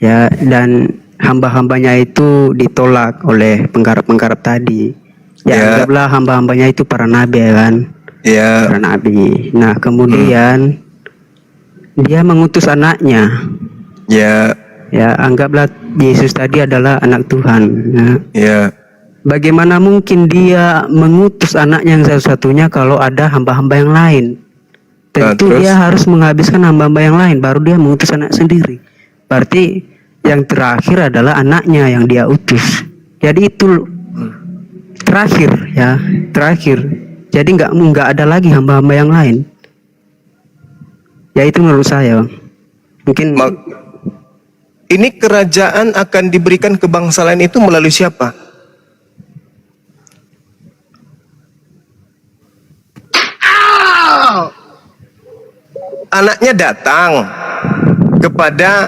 ya, dan hamba-hambanya itu ditolak oleh penggarap-penggarap tadi. Ya, anggaplah hamba-hambanya itu para nabi, ya kan? Para nabi. Nah, kemudian dia mengutus anaknya. Ya, anggaplah Yesus tadi adalah anak Tuhan. Bagaimana mungkin dia mengutus anaknya yang satu-satunya kalau ada hamba-hamba yang lain? Tentu dia harus menghabiskan hamba-hamba yang lain, baru dia mengutus anak sendiri. Berarti yang terakhir adalah anaknya yang dia utus. Jadi itu terakhir ya, terakhir. Jadi nggak ada lagi hamba-hamba yang lain. Ya itu menurut saya, Bang. Mungkin Ini kerajaan akan diberikan ke bangsa lain itu melalui siapa? Anaknya datang kepada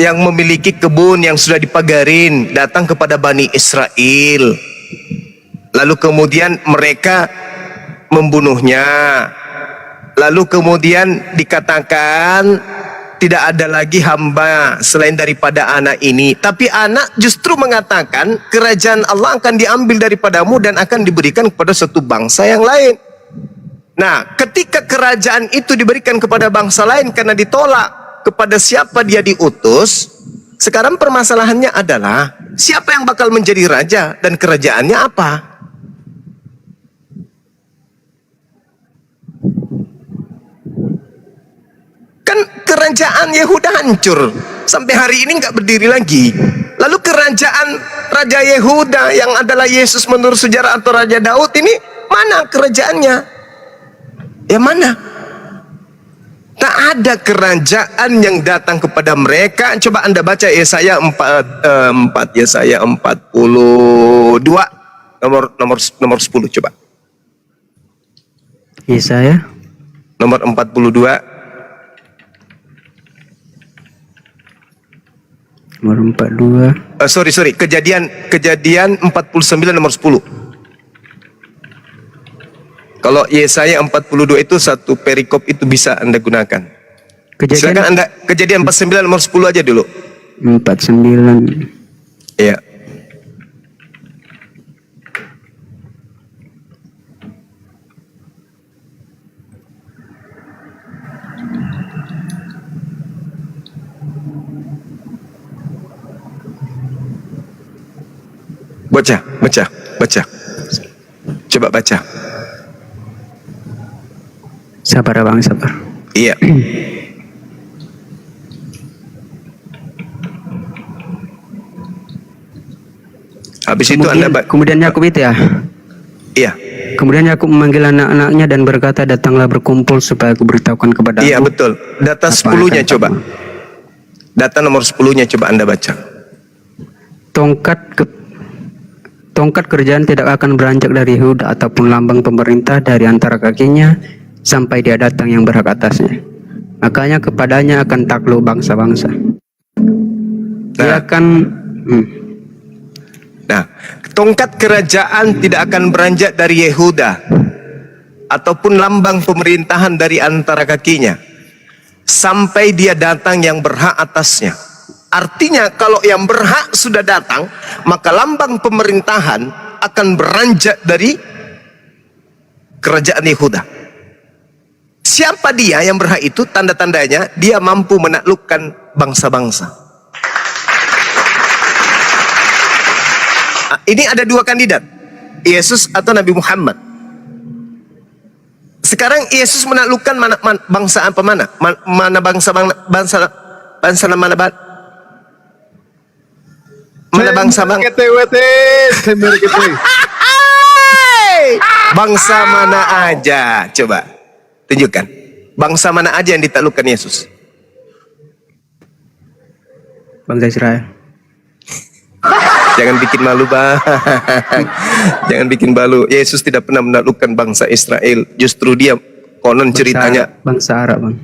yang memiliki kebun yang sudah dipagarin, datang kepada Bani Israel. Lalu kemudian mereka membunuhnya. Lalu kemudian dikatakan tidak ada lagi hamba selain daripada anak ini. Tapi anak justru mengatakan kerajaan Allah akan diambil daripadamu dan akan diberikan kepada satu bangsa yang lain. Nah, ketika kerajaan itu diberikan kepada bangsa lain karena ditolak kepada siapa dia diutus, sekarang permasalahannya adalah siapa yang bakal menjadi raja dan kerajaannya apa? Kan kerajaan Yehuda hancur sampai hari ini nggak berdiri lagi. Lalu kerajaan Raja Yehuda yang adalah Yesus menurut sejarah atau Raja Daud ini mana kerajaannya? Ya mana? Tak ada kerajaan yang datang kepada mereka. Coba Anda baca Yesaya 4 Yesaya 42 nomor 10 coba. Yesaya Nomor 42. nomor 42. Sorry, kejadian 49 nomor 10. Kalau Yesaya 42 itu satu perikop itu bisa Anda gunakan. Silakan Anda kejadian 49 nomor 10 aja dulu. 49. Iya. Baca. Coba baca. Sabar Bang, sabar. Iya. Habis itu Anda Kemudian Yakub itu ya. Iya. Kemudian Yakub memanggil anak-anaknya dan berkata, datanglah berkumpul supaya aku beritahukan kepada Iya betul. Data 10-nya coba. Data nomor 10-nya coba Anda baca. Tongkat kerajaan tidak akan beranjak dari Yehuda ataupun lambang pemerintah dari antara kakinya sampai dia datang yang berhak atasnya. Makanya kepadanya akan takluk bangsa-bangsa. Dia akan Nah, tongkat kerajaan tidak akan beranjak dari Yehuda ataupun lambang pemerintahan dari antara kakinya sampai dia datang yang berhak atasnya. Artinya kalau yang berhak sudah datang, maka lambang pemerintahan akan beranjak dari kerajaan Yehuda. Siapa dia yang berhak itu? Tanda-tandanya dia mampu menaklukkan bangsa-bangsa. Ini ada dua kandidat, Yesus atau Nabi Muhammad. Sekarang Yesus menaklukkan bangsa apa mana? Mana bangsa mana bangsa mana aja? Coba tunjukkan. Bangsa mana aja yang ditaklukkan Yesus? bangsa Israel. Jangan bikin malu, Bang. Jangan bikin malu. Yesus tidak pernah menaklukkan bangsa Israel. Justru dia konon ceritanya Bangsa Arab, Bang.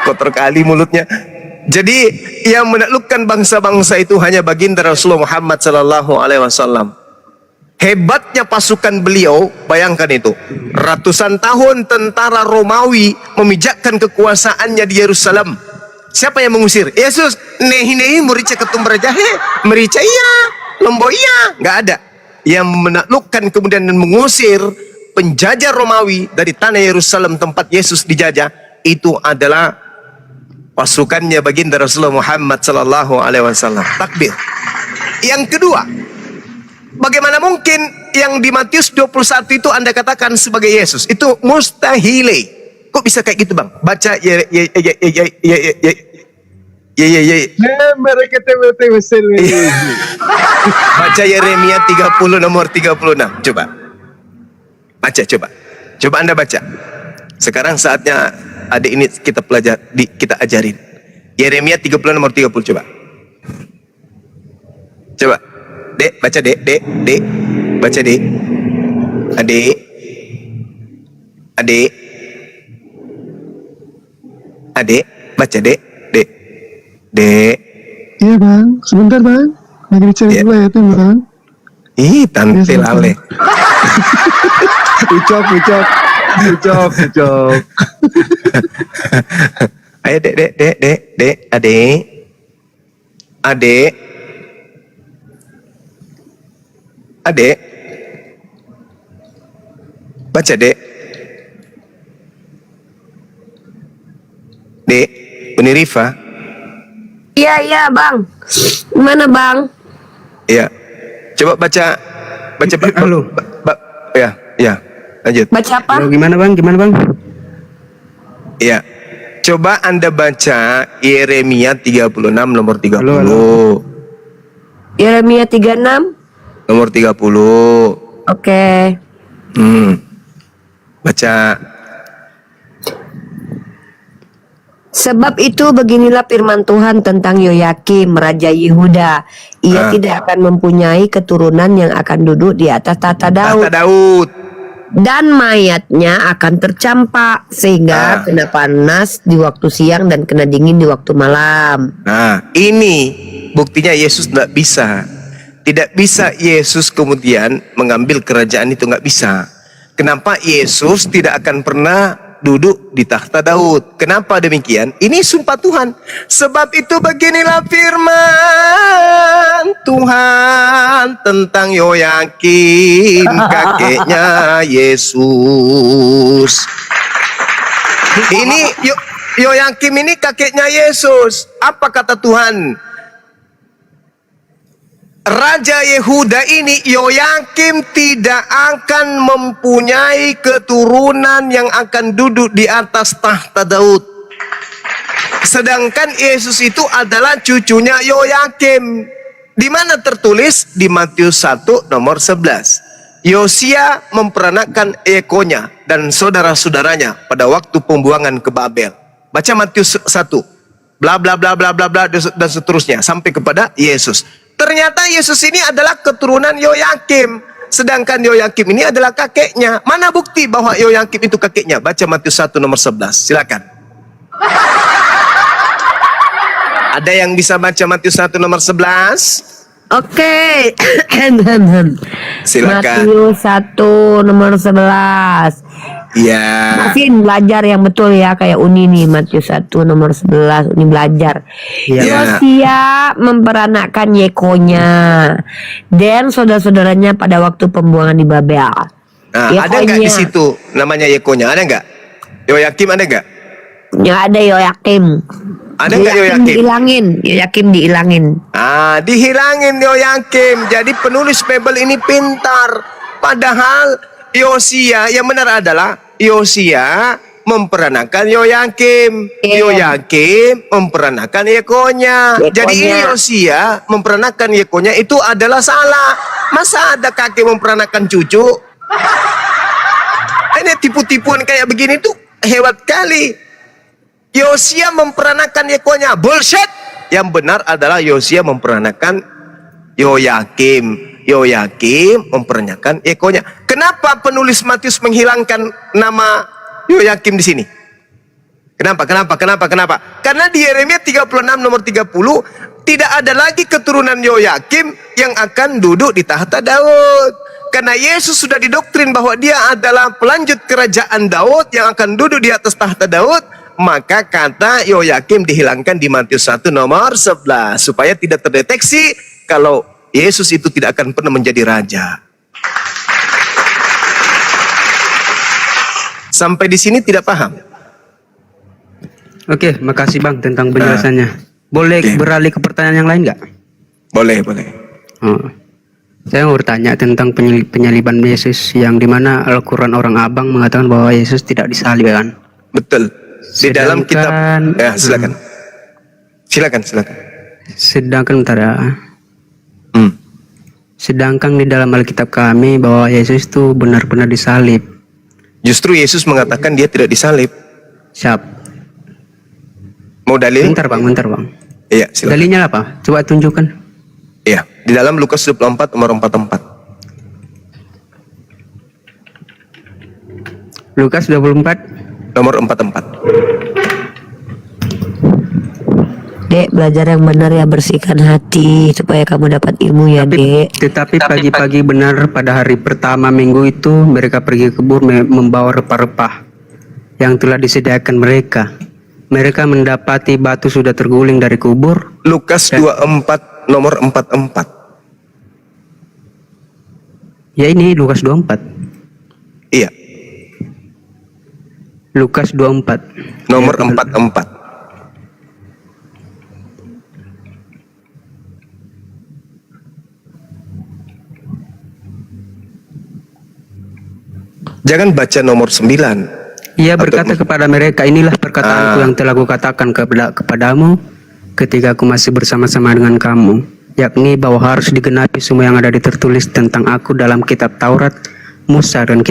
kotor kali mulutnya. Jadi yang menaklukkan bangsa-bangsa itu hanya baginda Rasulullah Muhammad sallallahu alaihi wasallam. Hebatnya pasukan beliau, bayangkan itu. Ratusan tahun tentara Romawi memijakkan kekuasaannya di Yerusalem. Siapa yang mengusir? Yesus. Nehi merica ketum berjahe, merica iya, lombo iya, nggak ada. Yang menaklukkan kemudian dan mengusir penjajah Romawi dari tanah Yerusalem tempat Yesus dijajah, itu adalah pasukannya baginda Rasulullah Muhammad sallallahu alaihi wasallam. Takbir. Yang kedua, bagaimana mungkin yang di Matius 21 itu Anda katakan sebagai Yesus? Itu mustahile. Kok bisa kayak gitu bang? Baca baca Yeremia 30 nomor 36. Coba. Baca coba. Coba Anda baca. Sekarang saatnya adik ini kita kita ajarin. Yeremia 30 nomor 30 coba. Coba. Dek, baca dek. Baca dek. Adik. Adik, baca dek. Dek. Iya bang, sebentar bang. Lagi dicari dulu ayatnya bang. Ih, tante lale. Ucap. Ayo dek, adik, baca dek, Uni Rifa, Iya bang. Gimana bang? ya, coba baca, Halo. ya, lanjut, Baca apa? Halo, gimana bang? ya, coba Anda baca Yeremia 36 nomor 30, Halo. Yeremia 36. nomor 30, Oke. baca. Sebab itu beginilah firman Tuhan tentang Yoyakim, Raja Yehuda. Ia tidak akan mempunyai keturunan yang akan duduk di atas tahta Daud. Tahta Daud. Dan mayatnya akan tercampak sehingga kena panas di waktu siang dan kena dingin di waktu malam. Nah, ini buktinya Yesus tidak bisa. Tidak bisa Yesus kemudian mengambil kerajaan itu, nggak bisa. Kenapa Yesus tidak akan pernah duduk di tahta Daud? Kenapa demikian? Ini sumpah Tuhan. Sebab itu beginilah firman Tuhan tentang Yoyakim, kakeknya Yesus. Ini Yoyakim ini kakeknya Yesus. Apa kata Tuhan? Raja Yehuda ini, Yoyakim, tidak akan mempunyai keturunan yang akan duduk di atas tahta Daud. Sedangkan Yesus itu adalah cucunya Yoyakim. Di mana tertulis? Di Matius 1 nomor 11. Yosia memperanakan Yekonya dan saudara-saudaranya pada waktu pembuangan ke Babel. Baca Matius 1. Bla bla bla bla bla bla dan seterusnya sampai kepada Yesus. Ternyata Yesus ini adalah keturunan Yoyakim. Sedangkan Yoyakim ini adalah kakeknya. Mana bukti bahwa Yoyakim itu kakeknya? Baca Matius 1 nomor 11. Silakan. Ada yang bisa baca Matius 1 nomor 11? Oke. Silakan. Matius 1 nomor 11. Ya. Masih belajar yang betul ya, kayak Uni nih. Matius 1 nomor 11 Uni belajar. Yosia memperanakkan Yekonya dan saudara-saudaranya pada waktu pembuangan di Babel. Nah, ada nggak di situ namanya Yekonya? Ada nggak? Yoyakim ada nggak? Ya ada Yoyakim. Ada nggak Yoyakim? Yoyakim diilangin. Ah, dihilangin Yoyakim. Jadi penulis Bible ini pintar. Padahal Yosia yang benar adalah Yosia memperanakan Yoyakim. Yoyakim memperanakan Yekonya. Jadi ini Yosia memperanakan Yekonya itu adalah salah. Masa ada kakek memperanakan cucu? Ini tipu-tipuan kayak begini tuh hebat kali. Yosia memperanakan Yekonya, bullshit. Yang benar adalah Yosia memperanakan Yoyakim. Yoyakim memperanakan Yekonya. Kenapa penulis Matius menghilangkan nama Yoyakim di sini? Kenapa? Karena di Yeremia 36 nomor 30 tidak ada lagi keturunan Yoyakim yang akan duduk di tahta Daud. Karena Yesus sudah didoktrin bahwa dia adalah pelanjut kerajaan Daud yang akan duduk di atas tahta Daud, maka kata Yoyakim dihilangkan di Matius 1 nomor 11 supaya tidak terdeteksi kalau Yesus itu tidak akan pernah menjadi raja. Sampai di sini tidak paham? Oke, makasih Bang tentang penjelasannya. Boleh beralih ke pertanyaan yang lain nggak? Boleh. Oh. Saya mau bertanya tentang penyaliban Yesus yang dimana Al-Quran orang Abang mengatakan bahwa Yesus tidak disalib kan? Betul. Di dalam kitab, Sedangkan- ya silakan. Silakan. Sedangkan bentar ya. Hmm. Sedangkan di dalam Alkitab kami bahwa Yesus itu benar-benar disalib. Justru Yesus mengatakan dia tidak disalib. Siap. Mau dalil? Bentar bang. Iya, silakan. Dalilnya apa? Coba tunjukkan. Iya, di dalam Lukas 24 nomor 44. Lukas 24. Nomor 44. Dek, belajar yang benar ya, bersihkan hati supaya kamu dapat ilmu ya, Dek. Tetapi pagi-pagi benar pada hari pertama minggu itu mereka pergi ke kebun membawa rempah-rempah yang telah disediakan mereka. Mereka mendapati batu sudah terguling dari kubur. Lukas 24 nomor 44. Ya ini Lukas 24. Iya, Lukas 24. nomor Ya, 44. Jangan baca nomor 9. Ia berkata kepada mereka, inilah perkataanku yang telah kukatakan kepadamu ketika aku masih bersama-sama dengan kamu, yakni bahwa harus digenapi semua yang ada tertulis tentang aku dalam kitab Taurat, Musa dan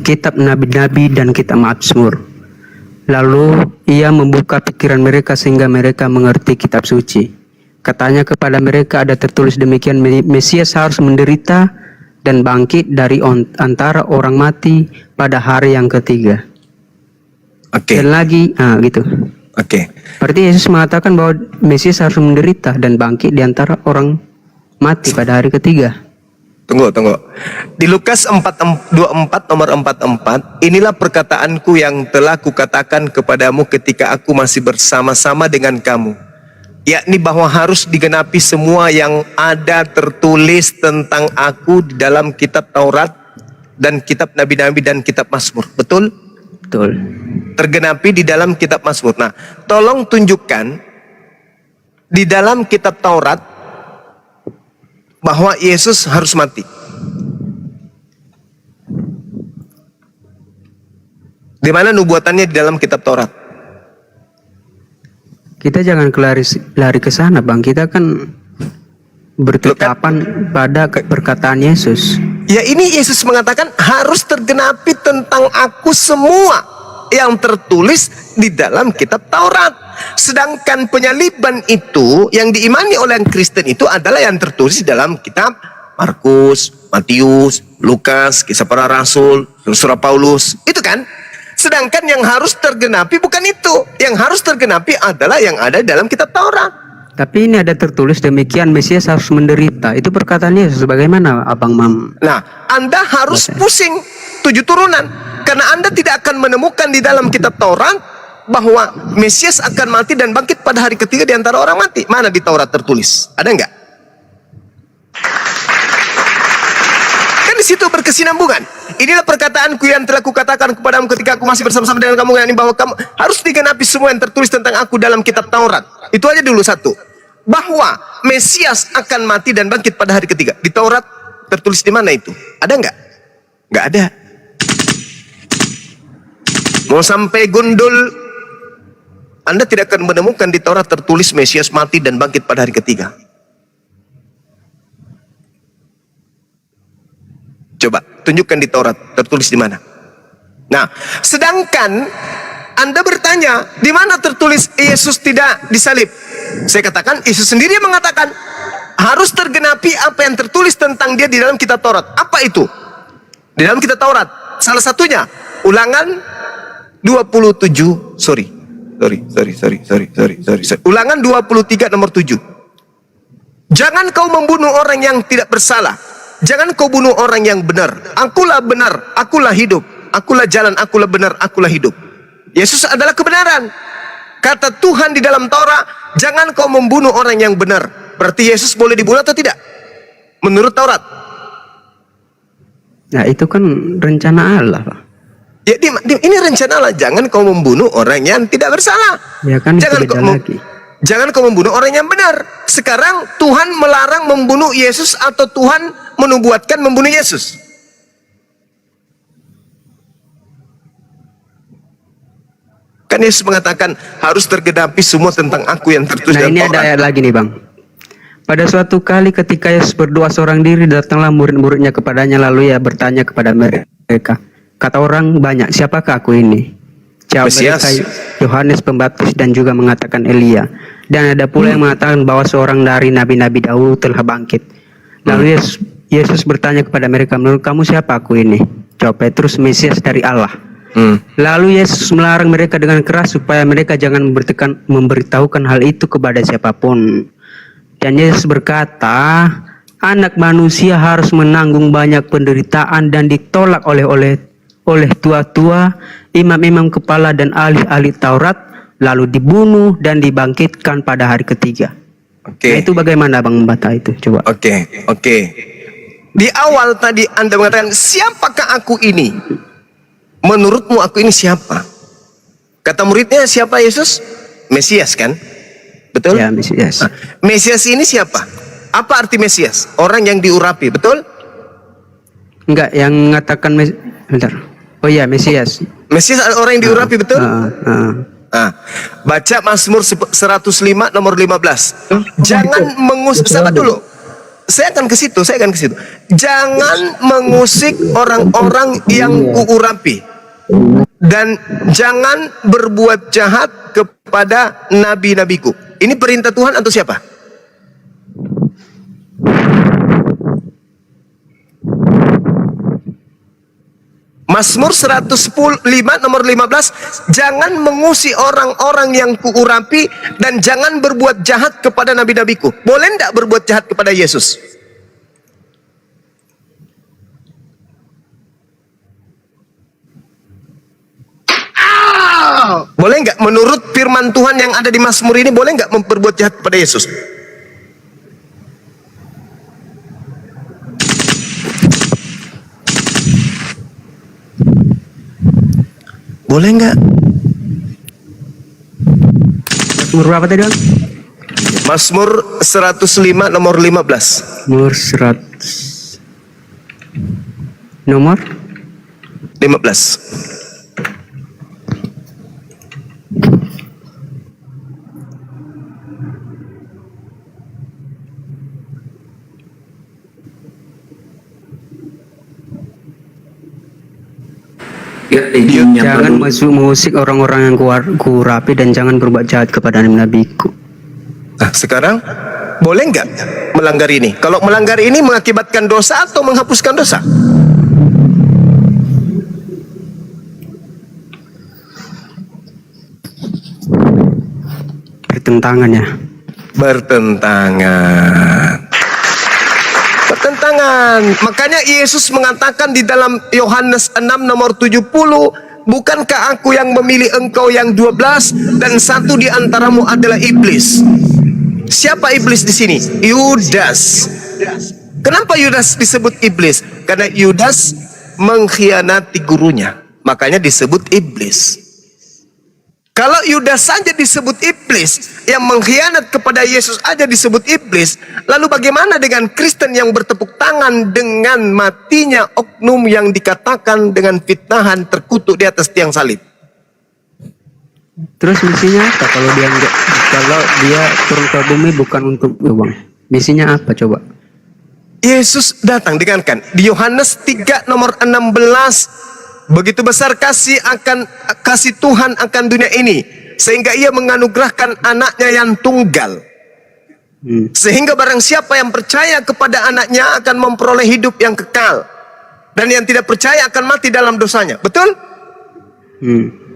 kitab nabi-nabi dan kitab Mazmur. Lalu ia membuka pikiran mereka sehingga mereka mengerti kitab suci. Katanya kepada mereka, ada tertulis demikian, Mesias harus menderita dan bangkit dari antara orang mati pada hari yang ketiga. Oke. Dan lagi, gitu. Oke. Berarti Yesus mengatakan bahwa Mesias harus menderita dan bangkit di antara orang mati pada hari ketiga. Tunggu. Di Lukas 24 nomor 44, inilah perkataanku yang telah kukatakan kepadamu ketika aku masih bersama-sama dengan kamu, yakni bahwa harus digenapi semua yang ada tertulis tentang aku di dalam kitab Taurat dan kitab nabi-nabi dan kitab Mazmur. Betul? Betul. Tergenapi di dalam kitab Mazmur. Nah, tolong tunjukkan di dalam kitab Taurat bahwa Yesus harus mati. Di mana nubuatannya di dalam kitab Taurat? Kita jangan lari ke sana, Bang. Kita kan bertetapan pada perkataan Yesus. Ya, ini Yesus mengatakan harus tergenapi tentang aku semua yang tertulis di dalam kitab Taurat. Sedangkan penyaliban itu yang diimani oleh yang Kristen itu adalah yang tertulis di dalam kitab Markus, Matius, Lukas, Kisah Para Rasul, Surat Paulus. Itu kan? Sedangkan yang harus tergenapi bukan itu. Yang harus tergenapi adalah yang ada dalam kitab Taurat. Tapi ini ada tertulis demikian, Mesias harus menderita. Itu perkataan Yesus. Bagaimana, Abang Mam? Nah, Anda harus pusing 7 turunan. Karena Anda tidak akan menemukan di dalam kitab Taurat bahwa Mesias akan mati dan bangkit pada hari ketiga di antara orang mati. Mana di Taurat tertulis? Ada enggak? Kan di situ berkesinambungan. Inilah perkataanku yang telah kukatakan kepadamu ketika aku masih bersama-sama dengan kamu, yakni bahwa kamu harus digenapi semua yang tertulis tentang aku dalam kitab Taurat. Itu aja dulu satu. Bahwa Mesias akan mati dan bangkit pada hari ketiga. Di Taurat tertulis di mana itu? Ada enggak? Enggak ada. Mau sampai gundul, Anda tidak akan menemukan di Taurat tertulis Mesias mati dan bangkit pada hari ketiga. Coba tunjukkan di Taurat tertulis di mana. Nah, sedangkan Anda bertanya, di mana tertulis Yesus tidak disalib? Saya katakan, Yesus sendiri mengatakan harus tergenapi apa yang tertulis tentang dia di dalam kitab Taurat. Apa itu? Di dalam kitab Taurat, salah satunya Ulangan 27, sorry. Ulangan 23 nomor 7. Jangan kau membunuh orang yang tidak bersalah. Jangan kau bunuh orang yang benar. Akulah benar, akulah hidup. Akulah jalan, akulah benar, akulah hidup. Yesus adalah kebenaran. Kata Tuhan di dalam Taurat, jangan kau membunuh orang yang benar. Berarti Yesus boleh dibunuh atau tidak? Menurut Taurat. Nah, itu kan rencana Allah, Pak. Ya, ini rencana Allah. Jangan kau membunuh orang yang tidak bersalah. Ya kan, Jangan itu beda lagi. Jangan kau membunuh orang yang benar. Sekarang Tuhan melarang membunuh Yesus atau Tuhan menubuatkan membunuh Yesus? Kan Yesus mengatakan harus tergenapi semua tentang aku yang tertulis Nah dalam ini ada Taurat. ayat lagi nih bang. Pada suatu kali ketika Yesus berdoa seorang diri, datanglah murid-muridnya kepadanya, lalu ia bertanya kepada mereka. Kata orang banyak, siapakah aku ini? Jawab Mesias. mereka, Yohanes Pembaptis, dan juga mengatakan Elia. Dan ada pula yang mengatakan bahwa seorang dari nabi-nabi dahulu telah bangkit. Lalu Yesus bertanya kepada mereka, menurut kamu siapa aku ini? Jawab Petrus, Mesias dari Allah. Lalu Yesus melarang mereka dengan keras supaya mereka jangan memberitahukan hal itu kepada siapapun. Dan Yesus berkata, anak manusia harus menanggung banyak penderitaan dan ditolak oleh tua-tua, imam-imam kepala dan ahli-ahli Taurat, lalu dibunuh dan dibangkitkan pada hari ketiga. Oke. Nah itu bagaimana Bang Bata itu? Coba. Oke. Di awal tadi Anda mengatakan, siapakah aku ini? Menurutmu aku ini siapa? Kata muridnya, siapa Yesus? Mesias kan? Betul? Ya, Mesias. Nah, Mesias ini siapa? Apa arti Mesias? Orang yang diurapi, betul? Enggak, yang mengatakan bentar. Oh iya, Mesias. Mesias adalah orang yang diurapi, betul? Nah, baca Mazmur 105 nomor 15. Jangan mengusik, sabar dulu. Saya akan ke situ. Jangan mengusik orang-orang yang kuurapi. Dan jangan berbuat jahat kepada nabi-nabiku. Ini perintah Tuhan atau siapa? Mazmur 105 nomor 15, jangan mengusik orang-orang yang kuurapi dan jangan berbuat jahat kepada nabi-nabiku. Boleh enggak berbuat jahat kepada Yesus? Boleh enggak menurut firman Tuhan yang ada di Mazmur ini, boleh enggak berbuat jahat kepada Yesus? Boleh enggak? Mazmur berapa tadi Bang? Mazmur 105 nomor 15. Nomor 100. Nomor 15. jangan mengusik orang-orang yang kurapi dan jangan berbuat jahat kepada nabiku. Nah, sekarang boleh nggak melanggar ini? Kalau melanggar ini mengakibatkan dosa atau menghapuskan dosa? Bertentangan ya. Bertentangan. Makanya Yesus mengatakan di dalam Yohanes 6 nomor 70, bukankah aku yang memilih engkau yang 12 dan satu di antaramu adalah iblis? Siapa iblis di sini? Yudas. Kenapa Yudas disebut iblis? Karena Yudas mengkhianati gurunya, makanya disebut iblis. Kalau Yudas saja disebut iblis, yang mengkhianat kepada Yesus aja disebut iblis, lalu bagaimana dengan Kristen yang bertepuk tangan dengan matinya oknum yang dikatakan dengan fitnahan terkutuk di atas tiang salib? Terus misinya apa kalau dia turun ke bumi bukan untuk uang? Misinya apa coba? Yesus datang, dengarkan di Yohanes 3 nomor 16. Begitu besar kasih Tuhan akan dunia ini, sehingga ia menganugerahkan anaknya yang tunggal, sehingga barang siapa yang percaya kepada anaknya akan memperoleh hidup yang kekal, dan yang tidak percaya akan mati dalam dosanya. Betul?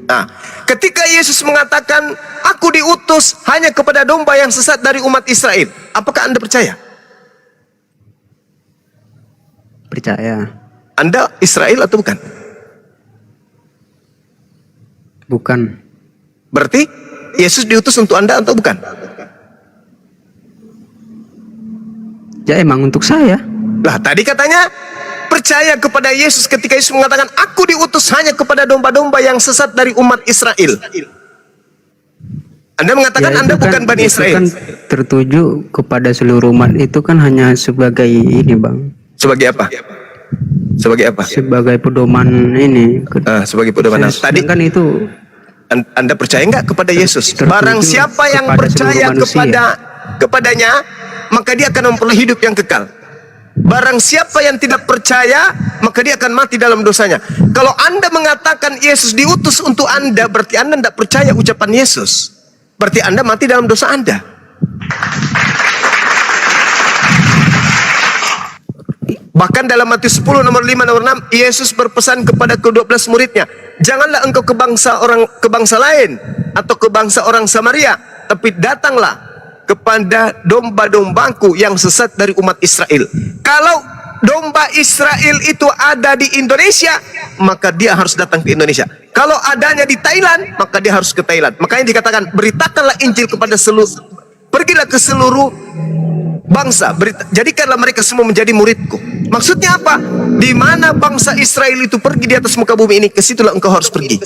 Nah, ketika Yesus mengatakan, aku diutus hanya kepada domba yang sesat dari umat Israel, apakah Anda percaya? Percaya. Anda Israel atau bukan? Bukan. Berarti Yesus diutus untuk Anda atau bukan? Ya emang untuk saya. Lah tadi katanya percaya kepada Yesus ketika Yesus mengatakan, aku diutus hanya kepada domba-domba yang sesat dari umat Israel. Anda mengatakan Ya, Anda bukan Bani itu Israel. kan tertuju kepada seluruh umat, itu kan hanya sebagai ini Bang. Sebagai apa? Sebagai apa? Sebagai pedoman ini. Sebagai pedoman. Tadi kan itu Anda percaya nggak kepada Yesus? Tertuju Barang siapa yang kepada percaya seluruh manusia. kepadanya, maka dia akan memperoleh hidup yang kekal. Barang siapa yang tidak percaya, maka dia akan mati dalam dosanya. Kalau Anda mengatakan Yesus diutus untuk Anda, berarti Anda tidak percaya ucapan Yesus. Berarti Anda mati dalam dosa Anda. Bahkan dalam Matius 10 nomor 5 nomor 6, Yesus berpesan kepada ke-12 muridnya, janganlah engkau ke bangsa lain atau ke bangsa orang Samaria, tapi datanglah kepada domba-dombaku yang sesat dari umat Israel. Kalau domba Israel itu ada di Indonesia, maka dia harus datang ke Indonesia. Kalau adanya di Thailand, maka dia harus ke Thailand. Makanya dikatakan, beritakanlah Injil kepada pergilah ke seluruh bangsa, jadikanlah mereka semua menjadi muridku. Maksudnya apa? Di mana bangsa Israel itu pergi di atas muka bumi ini, ke situlah engkau harus pergi.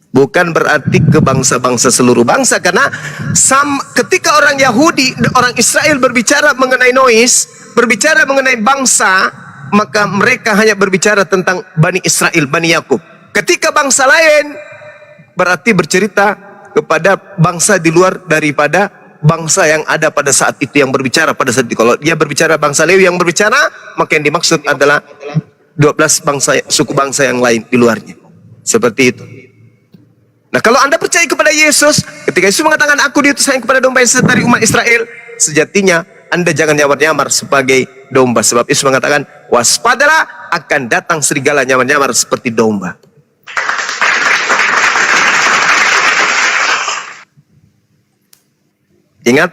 Bukan berarti ke bangsa-bangsa seluruh bangsa, karena ketika orang Yahudi, orang Israel berbicara mengenai nois, berbicara mengenai bangsa, maka mereka hanya berbicara tentang Bani Israel, Bani Yakub. Ketika bangsa lain, berarti bercerita kepada bangsa di luar daripada bangsa yang ada pada saat itu, yang berbicara pada saat itu. Kalau dia berbicara bangsa Lewi yang berbicara, maka yang dimaksud adalah 12 bangsa, suku bangsa yang lain di luarnya. Seperti itu. Nah, kalau Anda percaya kepada Yesus, ketika Yesus mengatakan aku diutus hanya kepada domba yang sesat dari umat Israel, sejatinya Anda jangan nyamar-nyamar sebagai domba. Sebab Yesus mengatakan, waspadalah, akan datang serigala nyamar-nyamar seperti domba. Ingat,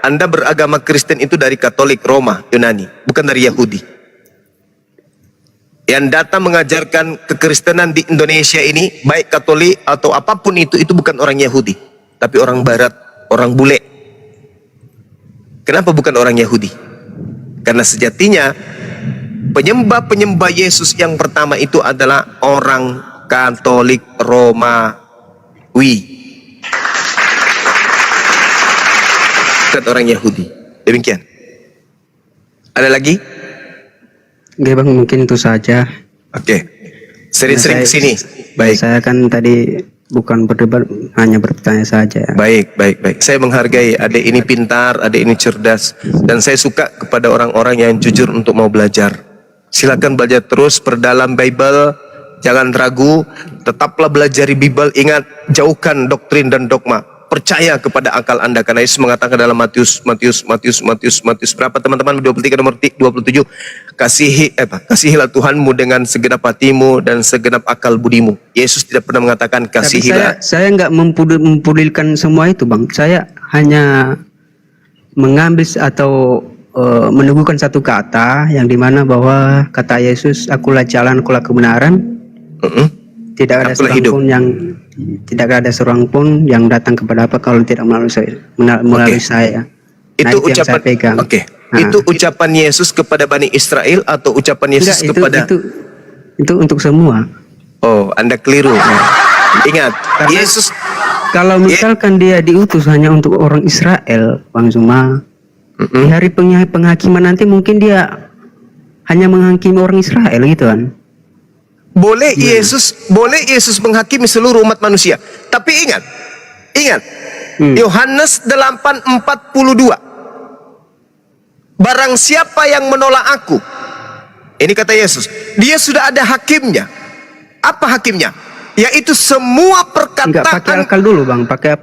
Anda beragama Kristen itu dari Katolik Roma, Yunani, bukan dari Yahudi. Yang datang mengajarkan kekristenan di Indonesia ini, baik Katolik atau apapun itu bukan orang Yahudi, tapi orang Barat, orang bule. Kenapa bukan orang Yahudi? Karena sejatinya penyembah-penyembah Yesus yang pertama itu adalah orang Katolik Romawi, bukan orang Yahudi. Demikian. Ada lagi? Oke bang, mungkin itu saja. Oke. Sering-sering Saya- kesini. Baik. Saya kan tadi bukan berdebat, hanya bertanya saja. Baik. Saya menghargai adik ini pintar, adik ini cerdas, dan saya suka kepada orang-orang yang jujur untuk mau belajar. Silakan belajar terus, perdalam Bible, jangan ragu, tetaplah belajar Bible. Ingat, jauhkan doktrin dan dogma. Percaya kepada akal Anda, karena Yesus mengatakan dalam Matius berapa teman-teman? 23 nomor 27, kasihilah Tuhanmu dengan segenap hatimu dan segenap akal budimu. Yesus tidak pernah mengatakan Tapi kasihilah. saya nggak mempudulkan semua itu bang. Saya hanya mengambil atau meneguhkan satu kata yang dimana bahwa kata Yesus, akulah jalan, akulah kebenaran. Tidak ada Akulah seorang hidup. pun yang datang kepada apa kalau tidak melalui saya. Saya. Itu Nah, yang saya pegang. Oke. Nah. Itu ucapan Yesus kepada Bani Israel atau ucapan Yesus Enggak, kepada itu untuk semua. Oh, Anda keliru. Ingat, Karena Yesus kalau misalkan dia diutus hanya untuk orang Israel, Bang Zuma, di hari penghakiman nanti mungkin dia hanya menghakimi orang Israel gitu kan. boleh Yesus menghakimi seluruh umat manusia. Tapi ingat. Yohanes 8:42. Barang siapa yang menolak aku, ini kata Yesus, dia sudah ada hakimnya. Apa hakimnya? Yaitu semua Enggak pakai perkataan. akal dulu Bang, pakai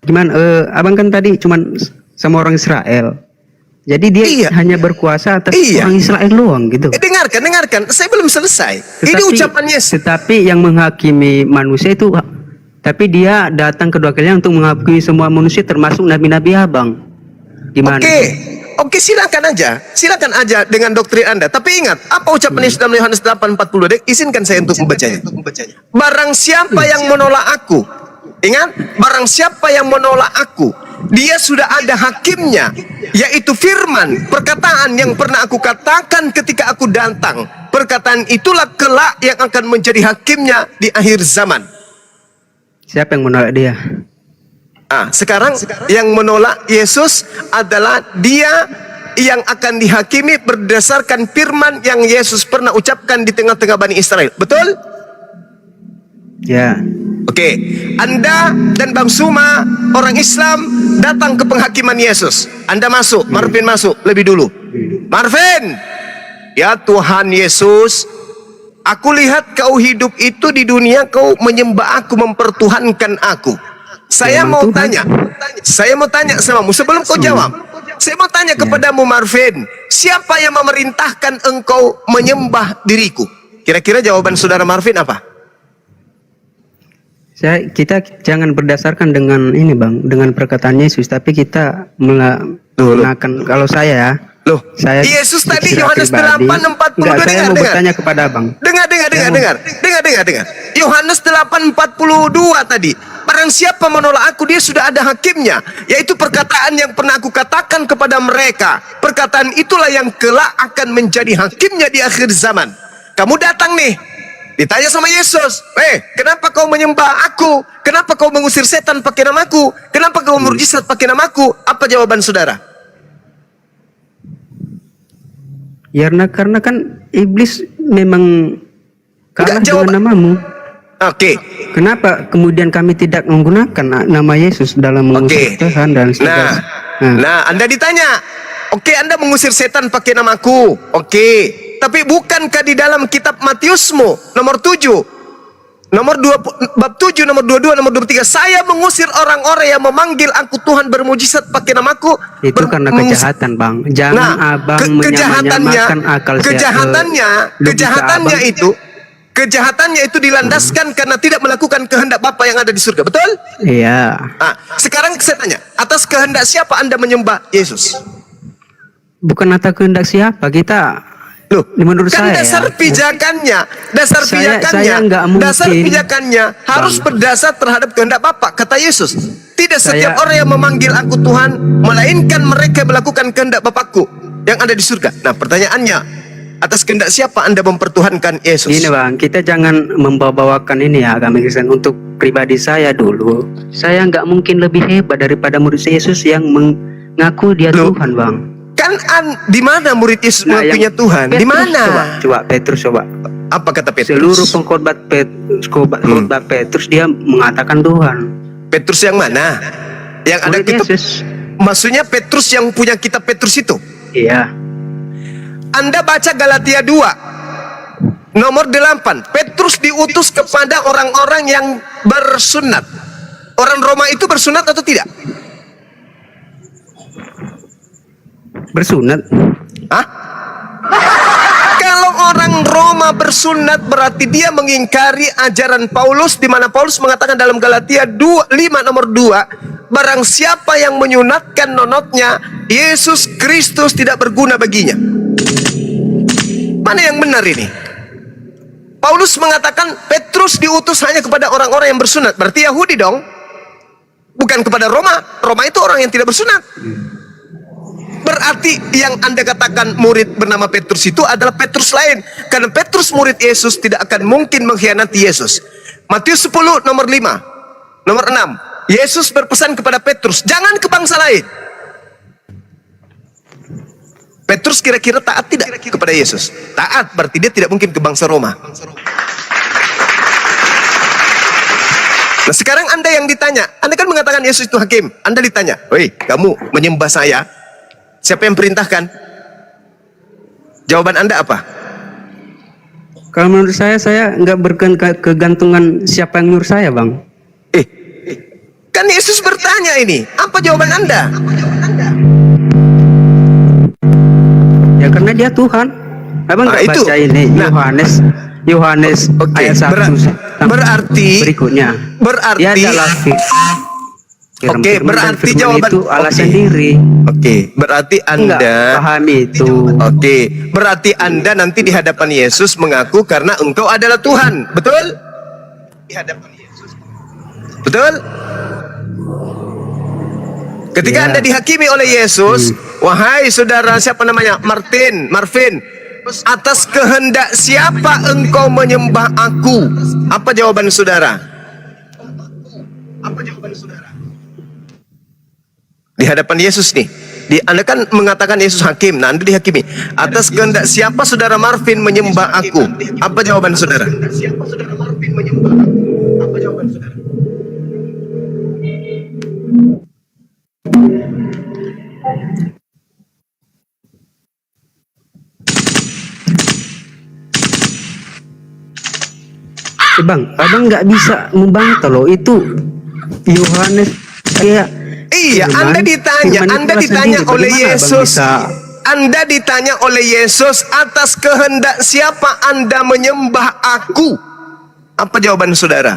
gimana? Abang kan tadi cuman sama orang Israel. Jadi dia Iya. hanya berkuasa atas Iya. orang Israel doang gitu. Dengarkan. Saya belum selesai. Ini ucapan Yesus. Tetapi yang menghakimi manusia itu, tapi dia datang kedua kalinya untuk menghakimi semua manusia termasuk nabi-nabi abang. Gimana? Oke, silakan aja dengan doktrin Anda. Tapi ingat, apa ucapan Yesus dalam Yohanes 8:40? Izinkan saya untuk membacanya. Barang siapa yang menolak aku, ingat, barang siapa yang menolak aku, dia sudah ada hakimnya, yaitu firman, perkataan yang pernah aku katakan ketika aku datang. Perkataan itulah kelak yang akan menjadi hakimnya di akhir zaman. Siapa yang menolak dia? Sekarang yang menolak Yesus adalah dia yang akan dihakimi berdasarkan firman yang Yesus pernah ucapkan di tengah-tengah Bani Israel. Betul? Ya. Oke, Anda dan Bang Suma, orang Islam, datang ke penghakiman Yesus. Anda masuk, Marvin masuk lebih dulu. Marvin, ya Tuhan Yesus, aku lihat kau hidup itu di dunia, kau menyembah aku, mempertuhankan aku. Saya mau tanya samamu sebelum kau jawab. Saya mau tanya kepadamu Marvin, siapa yang memerintahkan engkau menyembah diriku? Kira-kira jawaban saudara Marvin apa? Kita jangan berdasarkan dengan ini bang, dengan perkataan Yesus, tapi kita menggunakan, kalau saya Yesus tadi secara Yohanes pribadi, 8:40. enggak, saya mau dengar. bertanya kepada abang. Dengar. Yohanes 8:42 tadi. Barang siapa menolak aku, dia sudah ada hakimnya, yaitu perkataan yang pernah aku katakan kepada mereka. Perkataan itulah yang kelak akan menjadi hakimnya di akhir zaman. Kamu datang nih, ditanya sama Yesus, kenapa kau menyembah aku? Kenapa kau mengusir setan pakai namaku? Kenapa kau mukjizat pakai namaku? Apa jawaban saudara? Ya, karena kan iblis memang kalah dengan namamu. Oke. Kenapa kemudian kami tidak menggunakan nama Yesus dalam mengusir Tuhan dan sebagainya? Nah, Anda ditanya, oke, Anda mengusir setan pakai namaku, oke. Tapi bukankah di dalam kitab Matiusmu nomor 7, bab 7, nomor 22, nomor 23, saya mengusir orang-orang yang memanggil aku Tuhan, bermujizat pakai namaku? Itu karena kejahatan, Bang. Jangan abang menyamakan akal kejahatannya itu dilandaskan karena tidak melakukan kehendak Bapa yang ada di surga, betul? Iya. Nah, sekarang saya tanya, atas kehendak siapa Anda menyembah Yesus? Bukan atas kehendak siapa, kita. Loh, menurut kan saya dasar pijakannya harus berdasar terhadap kehendak Bapa, kata Yesus. Tidak setiap orang yang memanggil aku Tuhan, melainkan mereka melakukan kehendak Bapakku yang ada di surga. Nah, pertanyaannya, atas kehendak siapa Anda mempertuhankan Yesus? Ini bang, kita jangan membawa-bawakan ini ya agama Kristen. Untuk pribadi saya dulu, saya nggak mungkin lebih hebat daripada murid Yesus yang mengaku dia Tuhan, bang. Kan di mana murid Yesus mengakunya Tuhan? Di mana? Coba Petrus coba. Apa kata Petrus? Seluruh pengkhotbah Petrus dia mengatakan Tuhan. Petrus yang mana? Yang ada Murid kitab. Yesus. Maksudnya Petrus yang punya kitab Petrus itu? Iya. Anda baca Galatia 2 nomor 8. Petrus diutus kepada orang-orang yang bersunat. Orang Roma itu bersunat atau tidak? Bersunat. Hah? Kalau orang Roma bersunat berarti dia mengingkari ajaran Paulus, di mana Paulus mengatakan dalam Galatia 5 nomor 2, barang siapa yang menyunatkan nonotnya, Yesus Kristus tidak berguna baginya. Mana yang benar ini? Paulus mengatakan Petrus diutus hanya kepada orang-orang yang bersunat, berarti Yahudi dong, bukan kepada Roma. Roma itu orang yang tidak bersunat. Berarti yang Anda katakan murid bernama Petrus itu adalah Petrus lain. Karena Petrus murid Yesus tidak akan mungkin mengkhianati Yesus. Matius 10 nomor 5, nomor 6. Yesus berpesan kepada Petrus, jangan ke bangsa lain. Petrus kira-kira taat tidak kepada Yesus? Taat, berarti dia tidak mungkin ke bangsa Roma. Nah, sekarang Anda yang ditanya, Anda kan mengatakan Yesus itu hakim. Anda ditanya, "Woi, kamu menyembah saya? Siapa yang perintahkan?" Jawaban Anda apa? Kalau menurut saya nggak berkegantungan siapa yang nyuruh saya, bang. Kan Yesus bertanya ini. Apa jawaban Anda? Ya karena dia Tuhan. Abang nggak baca ini Yohanes ayat 1 berikutnya. Berarti dia adalah Oke, berarti jawaban itu alasan diri. Oke, berarti Anda pahami itu. Oke, berarti Anda nanti di hadapan Yesus mengaku karena engkau adalah Tuhan, betul? Di hadapan Yesus. Betul? Ketika Anda dihakimi oleh Yesus, wahai saudara, siapa namanya? Marvin, atas kehendak siapa engkau menyembah aku? Apa jawaban saudara? Apa jawaban saudara? Di hadapan Yesus nih, Anda kan mengatakan Yesus hakim. Nah, Anda dihakimi. Atas kehendak siapa saudara Marvin menyembah aku? Apa jawaban saudara? Siapa saudara Marvin menyembah aku? Apa jawaban saudara? Bang, abang nggak bisa membantah loh itu Yohanes kayak Iya, firman- Anda ditanya, firman Anda itulah ditanya sendiri. oleh Bagaimana abang Yesus. bisa- Anda ditanya oleh Yesus, atas kehendak siapa Anda menyembah aku? Apa jawaban saudara?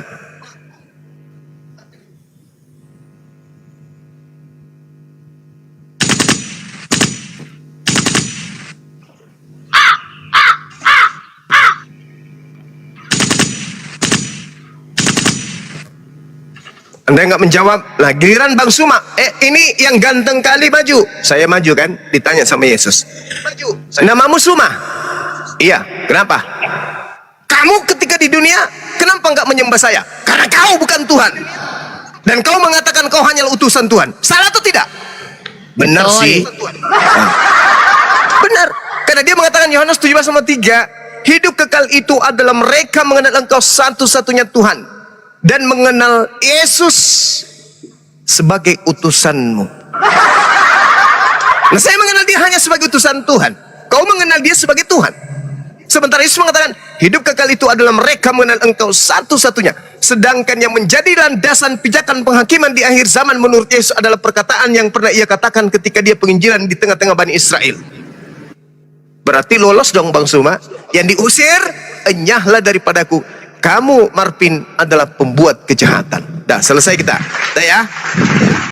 Anda nggak menjawab. Nah, giliran Bang Suma, ini yang ganteng kali maju. Saya maju kan? Ditanya sama Yesus. Maju. Namamu Suma? Iya. Kenapa? Kamu ketika di dunia, kenapa nggak menyembah saya? Karena kau bukan Tuhan. Dan kau mengatakan kau hanyalah utusan Tuhan. Salah atau tidak? Benar Betul. sih. Benar. Karena dia mengatakan Yohanes 17:3, hidup kekal itu adalah mereka mengenal engkau satu-satunya Tuhan dan mengenal Yesus sebagai utusanmu. Nah, saya mengenal dia hanya sebagai utusan Tuhan. Kau mengenal dia sebagai Tuhan. Sementara Yesus mengatakan, hidup kekal itu adalah mereka mengenal engkau satu-satunya. Sedangkan yang menjadi landasan pijakan penghakiman di akhir zaman menurut Yesus adalah perkataan yang pernah ia katakan ketika dia penginjilan di tengah-tengah Bani Israel. Berarti lolos dong Bang Suma. Yang diusir, enyahlah daripadaku. Kamu Marpin adalah pembuat kejahatan. Dah selesai kita. Dah ya.